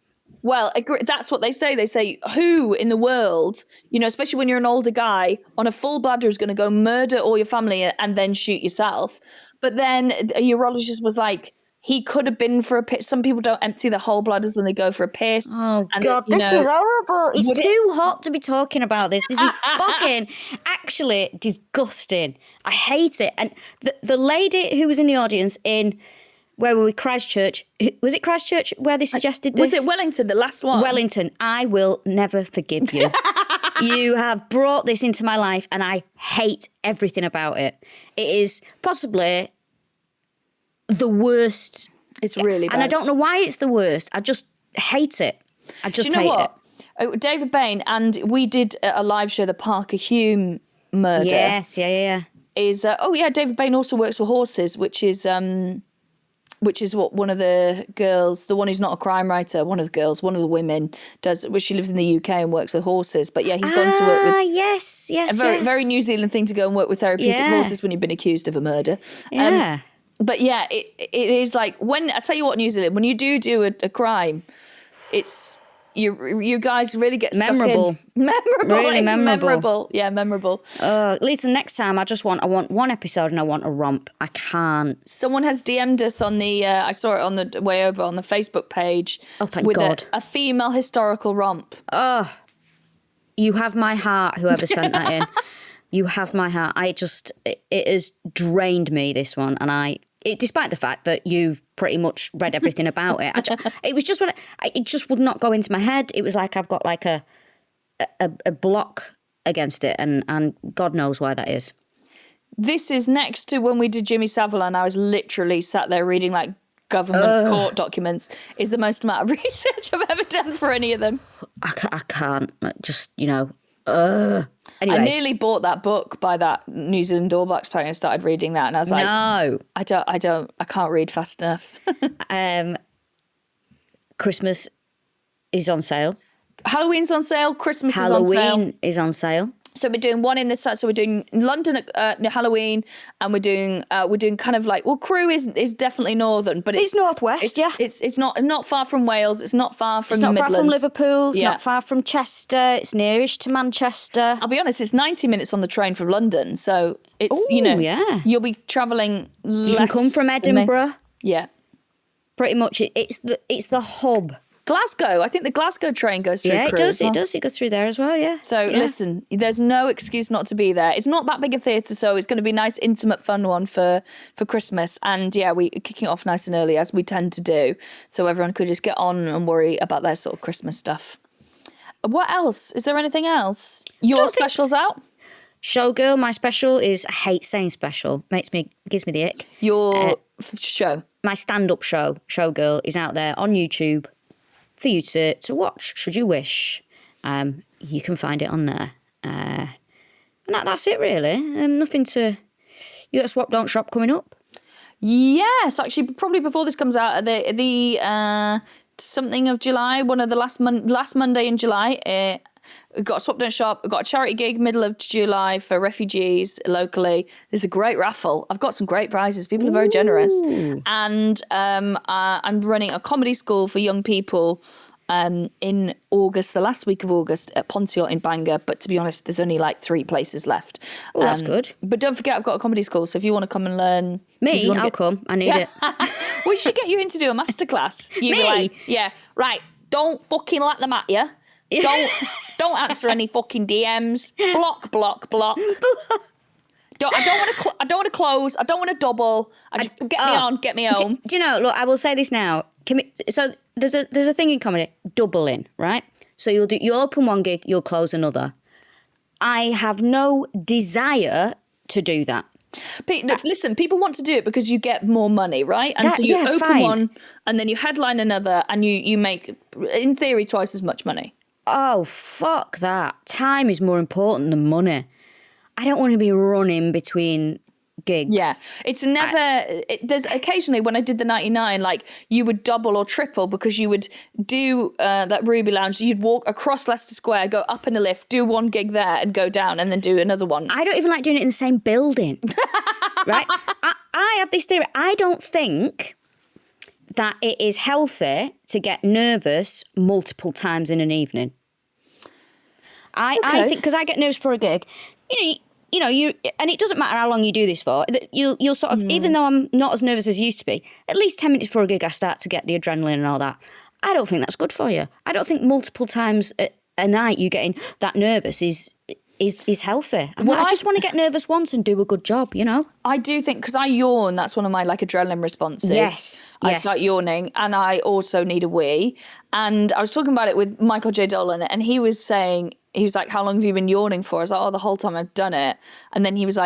Well, that's what they say. They say, who in the world, especially when you're an older guy, on a full bladder is going to go murder all your family and then shoot yourself? But then a urologist was like, he could have been for a piss. Some people don't empty their whole bladders when they go for a piss. Oh, God, this is horrible. It's too hot to be talking about this. This is fucking actually disgusting. I hate it. And the lady who was in the audience in... Where were we? Christchurch. Was it Christchurch where they suggested this? Was it Wellington, the last one? Wellington. I will never forgive you. You have brought this into my life and I hate everything about it. It is possibly the worst. It's really bad. And I don't know why it's the worst. I just hate it. I just hate it. David Bane, and we did a live show, the Parker Hume murder. Yes, yeah. David Bane also works for horses, which is what one of the girls, the one who's not a crime writer, one of the women does, where she lives in the UK and works with horses. But yeah, he's gone to work with... yes. Very New Zealand thing to go and work with therapeutic horses when you've been accused of a murder. Yeah. But yeah, it is like, I tell you what, New Zealand, when you do a crime, it's... You guys really get stuck memorable. in. Memorable. Really it's memorable. Yeah, memorable. Lisa, next time I want one episode and I want a romp. I can't. Someone has DM'd us on the, I saw it on the way over on the Facebook page. Oh, thank with God. a female historical romp. Oh, you have my heart, whoever sent that in. You have my heart. It has drained me, this one. And despite the fact that you've pretty much read everything about it, it was just it just would not go into my head. It was like I've got like a block against it, and God knows why that is. This is next to when we did Jimmy Savile, and I was literally sat there reading like government court documents. Is the most amount of research I've ever done for any of them. I can't just Anyway. I nearly bought that book by that New Zealand All Blacks player and started reading that, and I was like, no, I can't read fast enough. Christmas is on sale. Halloween's on sale. Christmas is on sale. Halloween is on sale. So we're doing one in this. So we're doing London at Halloween, and we're doing kind of like, well, Crewe is definitely northern, but it's northwest. It's not far from Wales. It's not far from It's not Midlands. far from Liverpool. It's not far from Chester. It's nearish to Manchester. I'll be honest. It's 90 minutes on the train from London, so it's you'll be travelling less. You can come from Edinburgh. Yeah, pretty much. It's the hub Glasgow. I think the Glasgow train goes through Yeah, Crewe it does. as well. It does. It goes through there as well. Yeah. So Yeah. listen, there's no excuse not to be there. It's not that big a theatre, so it's going to be a nice, intimate, fun one for Christmas. And yeah, we're kicking it off nice and early, as we tend to do, so everyone could just get on and worry about their sort of Christmas stuff. What else? Is there anything else? Your special's out? Showgirl, my special is, I hate saying special, gives me the ick. Your show. My stand-up show, Showgirl, is out there on YouTube for you to watch, should you wish. You can find it on there. And that's it, really. Nothing to... You got Swap Don't Shop coming up? Yes, actually, probably before this comes out, the something of July, one of the last Monday in July, we've got a Swap Don't Shop, we've got a charity gig middle of July for refugees locally. There's a great raffle. I've got some great prizes. People are very generous. And I'm running a comedy school for young people in August, the last week of August at Pontioch in Bangor. But to be honest, there's only like 3 places left. Oh, that's good. But don't forget, I've got a comedy school. So if you want to come and learn... I'll come. I need it. We should get you in to do a masterclass. You'd be like, yeah, right, don't fucking let them at you. Don't answer any fucking DMs. Block. I don't want to close. I don't want to double. Get me home. Do you know? Look, I will say this now. So there's a thing in comedy, doubling, right? So you'll open one gig, you'll close another. I have no desire to do that. Listen, people want to do it because you get more money, right? And so you open one, and then you headline another, and you make, in theory, twice as much money. Oh, fuck that. Time is more important than money. I don't want to be running between gigs. Yeah, it's never... there's occasionally, when I did the 99, like, you would double or triple because you would do that Ruby Lounge. You'd walk across Leicester Square, go up in a lift, do one gig there and go down and then do another one. I don't even like doing it in the same building. Right? I have this theory. I don't think that it is healthy to get nervous multiple times in an evening. I think, because I get nervous for a gig, you know, and it doesn't matter how long you do this for. You'll sort of, even though I'm not as nervous as I used to be, at least 10 minutes before a gig, I start to get the adrenaline and all that. I don't think that's good for you. I don't think multiple times a night you getting that nervous is healthy. I just want to get nervous once and do a good job, you know? I do think, because I yawn, that's one of my like adrenaline responses. Yes. I start yawning, and I also need a wee. And I was talking about it with Michael J. Dolan, and he was like, how long have you been yawning for? I was like, oh, the whole time I've done it. And then he was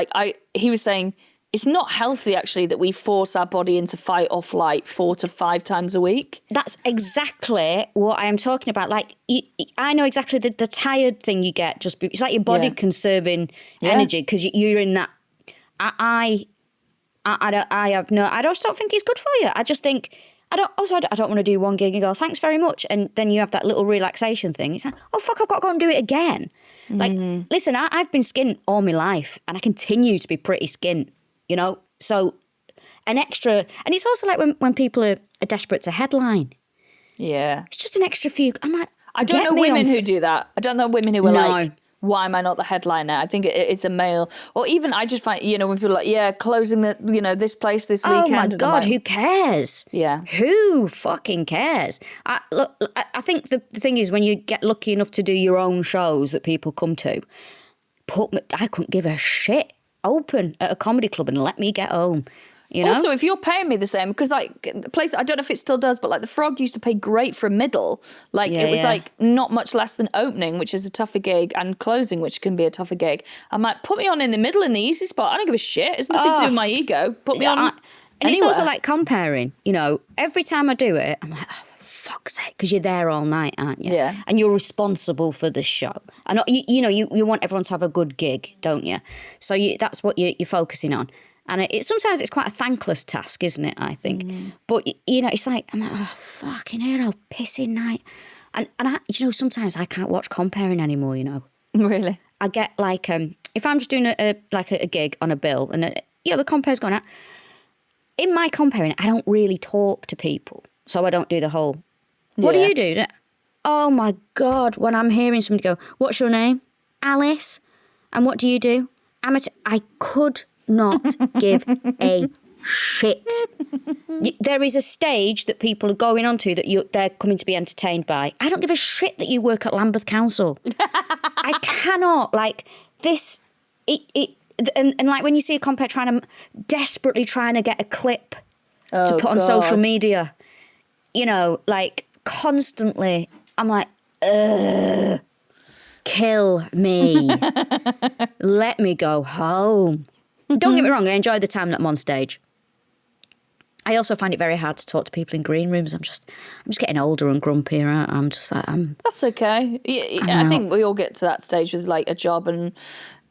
saying, it's not healthy, actually, that we force our body into fight or flight 4 to 5 times a week. That's exactly what I am talking about. Like, I know exactly the tired thing you get. It's like your body conserving energy because you're in that. I just don't think it's good for you. I just think, I don't want to do one gig and go, thanks very much. And then you have that little relaxation thing. It's like, oh, fuck, I've got to go and do it again. Like, listen, I've been skint all my life and I continue to be pretty skint, you know? So an extra, and it's also like when people are desperate to headline. Yeah. It's just an extra few. I'm like, I don't know women who do that. I don't know women who are like, why am I not the headliner? I think it's a male, or even I just find, you know, when people are like, yeah, closing this place this weekend. Oh my God, who cares? Yeah. Who fucking cares? I think the thing is, when you get lucky enough to do your own shows that people come to, I couldn't give a shit. Open at a comedy club and let me get home. You know? Also, if you're paying me the same, because like the place, I don't know if it still does, but like the Frog used to pay great for a middle. Like it was like not much less than opening, which is a tougher gig, and closing, which can be a tougher gig. I'm like, put me on in the middle in the easy spot. I don't give a shit. It's nothing to do with my ego. Put me on. And anywhere. It's also like comparing, you know, every time I do it, I'm like, oh, for fuck's sake, because you're there all night, aren't you? Yeah. And you're responsible for the show. And you want everyone to have a good gig, don't you? So that's what you're focusing on. And sometimes it's quite a thankless task, isn't it, I think? But, you know, it's like, I'm like, oh, fucking hell, pissing night. And sometimes I can't watch comparing anymore, you know. Really? I get like, if I'm just doing a gig on a bill and, the compare's going out, in my comparing, I don't really talk to people. So I don't do the whole, what do you do? Oh, my God, when I'm hearing somebody go, what's your name? Alice. And what do you do? I could not give a shit. There is a stage that people are going onto that they're coming to be entertained by. I don't give a shit that you work at Lambeth Council. I cannot, like, this, and like when you see a compare desperately trying to get a clip to put on social media, you know, like, constantly, I'm like, ugh, kill me. Let me go home. Don't get me wrong, I enjoy the time that I'm on stage. I also find it very hard to talk to people in green rooms. I'm just getting older and grumpier. I'm just like, That's okay. I think we all get to that stage with like a job, and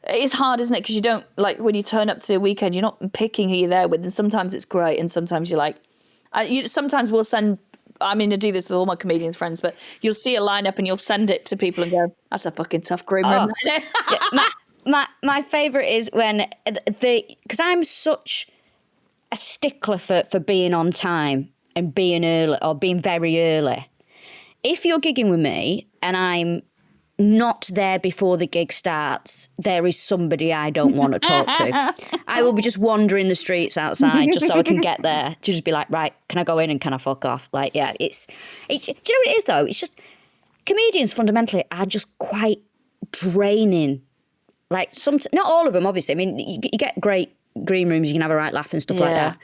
it's hard, isn't it? Because you don't, like, when you turn up to a weekend, you're not picking who you're there with, and sometimes it's great, and sometimes you're like, sometimes we'll send. I mean, I do this with all my comedians friends, but you'll see a lineup and you'll send it to people and go, "That's a fucking tough green room." My favourite is when because I'm such a stickler for being on time and being early or being very early. If you're gigging with me and I'm not there before the gig starts, there is somebody I don't want to talk to. I will be just wandering the streets outside just so I can get there to just be like, right, can I go in and can I fuck off? Like, yeah, it's do you know what it is though? It's just comedians fundamentally are just quite draining. Like, not all of them, obviously. I mean, you get great green rooms, you can have a right laugh and stuff like that.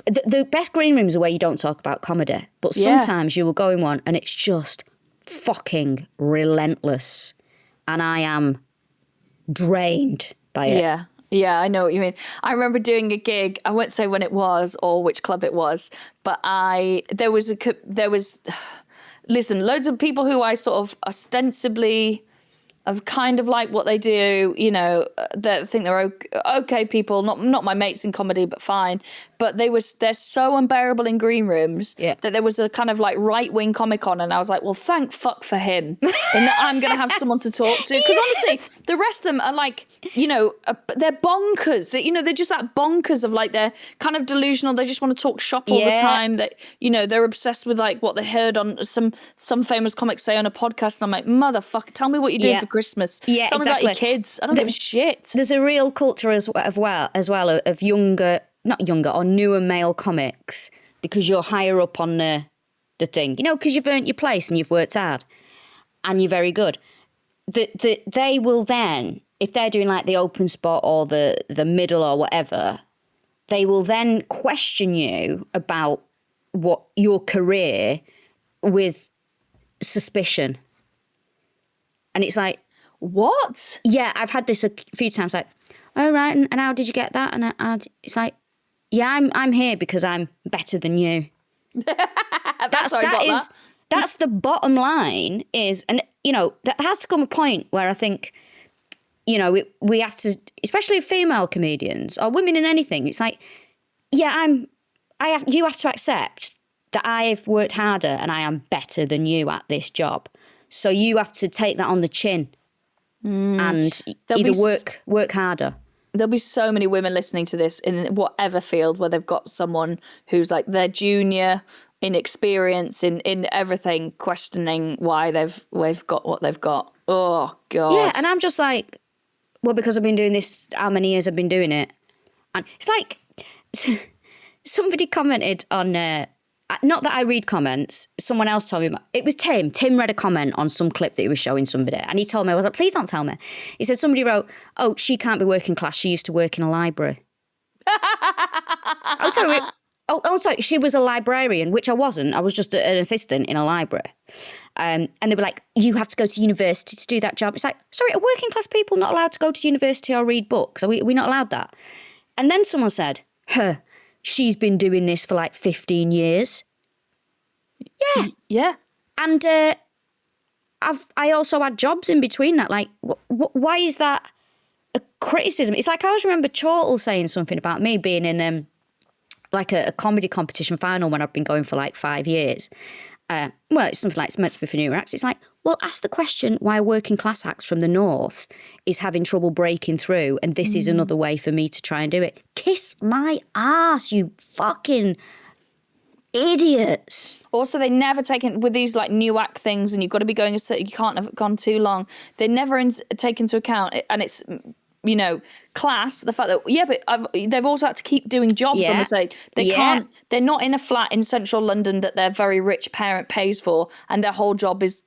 The best green rooms are where you don't talk about comedy, but sometimes you will go in one and it's just fucking relentless, and I am drained by it. Yeah, I know what you mean. I remember doing a gig. I won't say when it was or which club it was, but there was listen, loads of people who I sort of ostensibly of kind of like what they do, you know, that think they're okay people, not my mates in comedy, but fine. But they're so unbearable in green rooms that there was a kind of like right-wing comic on, and I was like, well, thank fuck for him, in that I'm going to have someone to talk to. Because honestly, the rest of them are like, you know, they're bonkers. You know, they're just that bonkers of like, they're kind of delusional. They just want to talk shop all the time. That, you know, they're obsessed with like what they heard on some famous comic say on a podcast. And I'm like, motherfucker, tell me what you do for Christmas. Yeah, tell me about your kids. I don't give a shit. There's a real culture as well of younger, not younger, or newer male comics, because you're higher up on the thing, you know, because you've earned your place and you've worked hard and you're very good. They will then, if they're doing like the open spot or the middle or whatever, they will then question you about what your career with suspicion. And it's like, what? Yeah, I've had this a few times, like, oh, right, and how did you get that? And it's like, yeah, I'm here because I'm better than you. That's the bottom line is, and, you know, that has to come a point where I think, you know, we have to, especially female comedians or women in anything, it's like, yeah, you have to accept that I've worked harder and I am better than you at this job. So you have to take that on the chin and either work harder. There'll be so many women listening to this in whatever field where they've got someone who's like their junior in experience, in everything, questioning why they've got what they've got. Oh, God. Yeah, and I'm just like, well, because I've been doing this, how many years I've been doing it. And it's like, somebody commented on, not that I read comments, someone else told me, it was Tim. Tim read a comment on some clip that he was showing somebody, and he told me, I was like, please don't tell me. He said, somebody wrote, oh, she can't be working class, she used to work in a library. Oh, sorry, she was a librarian, which I wasn't. I was just an assistant in a library. And they were like, you have to go to university to do that job. It's like, sorry, are working class people not allowed to go to university or read books? Are we not allowed that? And then someone said, she's been doing this for like 15 years. Yeah. Yeah. And I also had jobs in between that. Like, why is that a criticism? It's like I always remember Chortle saying something about me being in like a comedy competition final when I've been going for like 5 years. Well, it's something like it's meant to be for new acts. It's like, well, ask the question why working class acts from the north is having trouble breaking through, and this is another way for me to try and do it. Kiss my ass, you fucking idiots. Also, they never take in with these like new act things, and you've got to be going you can't have gone too long. They never take into account, and it's, you know, class, the fact that, but they've also had to keep doing jobs on the side. They can't, they're not in a flat in central London that their very rich parent pays for and their whole job is,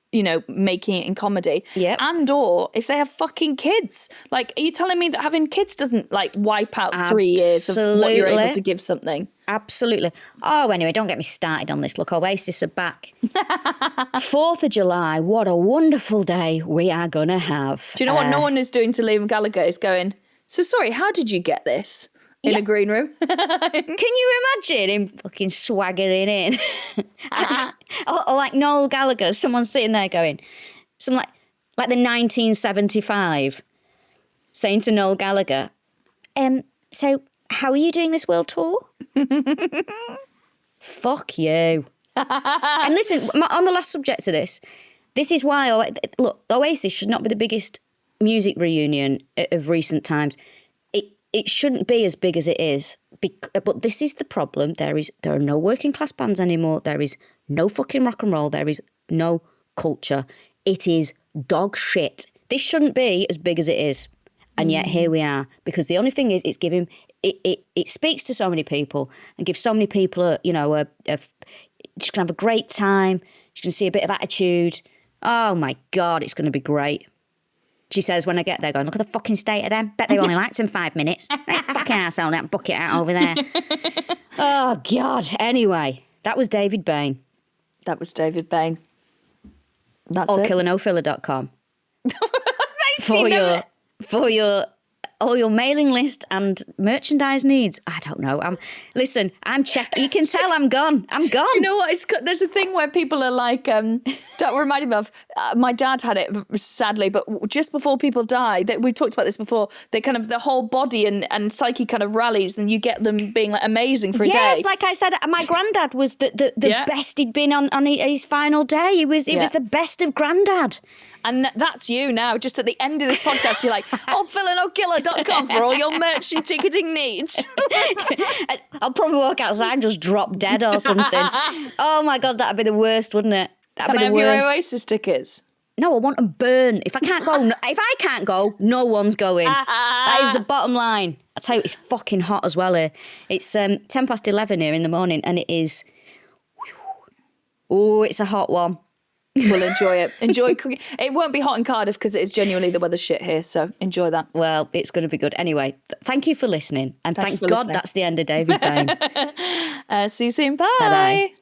making it in comedy. Yep. And or if they have fucking kids. Like, are you telling me that having kids doesn't wipe out 3 years of what you're able to give something? Absolutely. Oh, anyway, don't get me started on this. Look, Oasis are back. 4th of July, what a wonderful day we are going to have. Do you know what no one is doing to Liam Gallagher is going, so sorry, how did you get this in a green room? Can you imagine him fucking swaggering in? or like Noel Gallagher, someone sitting there going, like the 1975, saying to Noel Gallagher, so how are you doing this world tour? Fuck you. And listen, on the last subject of this is why, look, Oasis should not be the biggest music reunion of recent times. It shouldn't be as big as it is. But this is the problem. There are no working class bands anymore. There is no fucking rock and roll. There is no culture. It is dog shit. This shouldn't be as big as it is. And yet here we are. Because the only thing is, it's giving it speaks to so many people and gives so many people just gonna have a great time. She's gonna see a bit of attitude. Oh my God, it's gonna be great. She says when I get there, going, look at the fucking state of them. Bet they only liked him 5 minutes. That fucking arsehole, that bucket out over there. Oh, God. Anyway, that was David Bane. That was David Bane. That's or it. killanofiller.com. for your all your mailing list and merchandise needs. I don't know. Listen, I'm checking. You can tell I'm gone. I'm gone. Do you know what? There's a thing where people are like, that reminded me of, my dad had it, sadly, but just before people die, we talked about this before, they kind of, the whole body and psyche kind of rallies and you get them being like amazing for a day. Yes, like I said, my granddad was the best he'd been on his final day. He was the best of granddad. And that's you now. Just at the end of this podcast, you're like, fillanokiller.com for all your merch and ticketing needs. I'll probably walk outside and just drop dead or something. Oh my God, that'd be the worst, wouldn't it? That'd be the worst. Can I have your Oasis tickets? No, I want them burn. If I can't go, no one's going. That is the bottom line. I tell you, it's fucking hot as well here. It's 11:10 here in the morning, and it is. Oh, it's a hot one. We'll enjoy it. Enjoy cooking. It won't be hot in Cardiff because it is genuinely the weather's shit here, so enjoy that. Well, it's going to be good. Anyway, thank you for listening. And thank God that's the end of David Bane. See you soon. Bye. Bye-bye.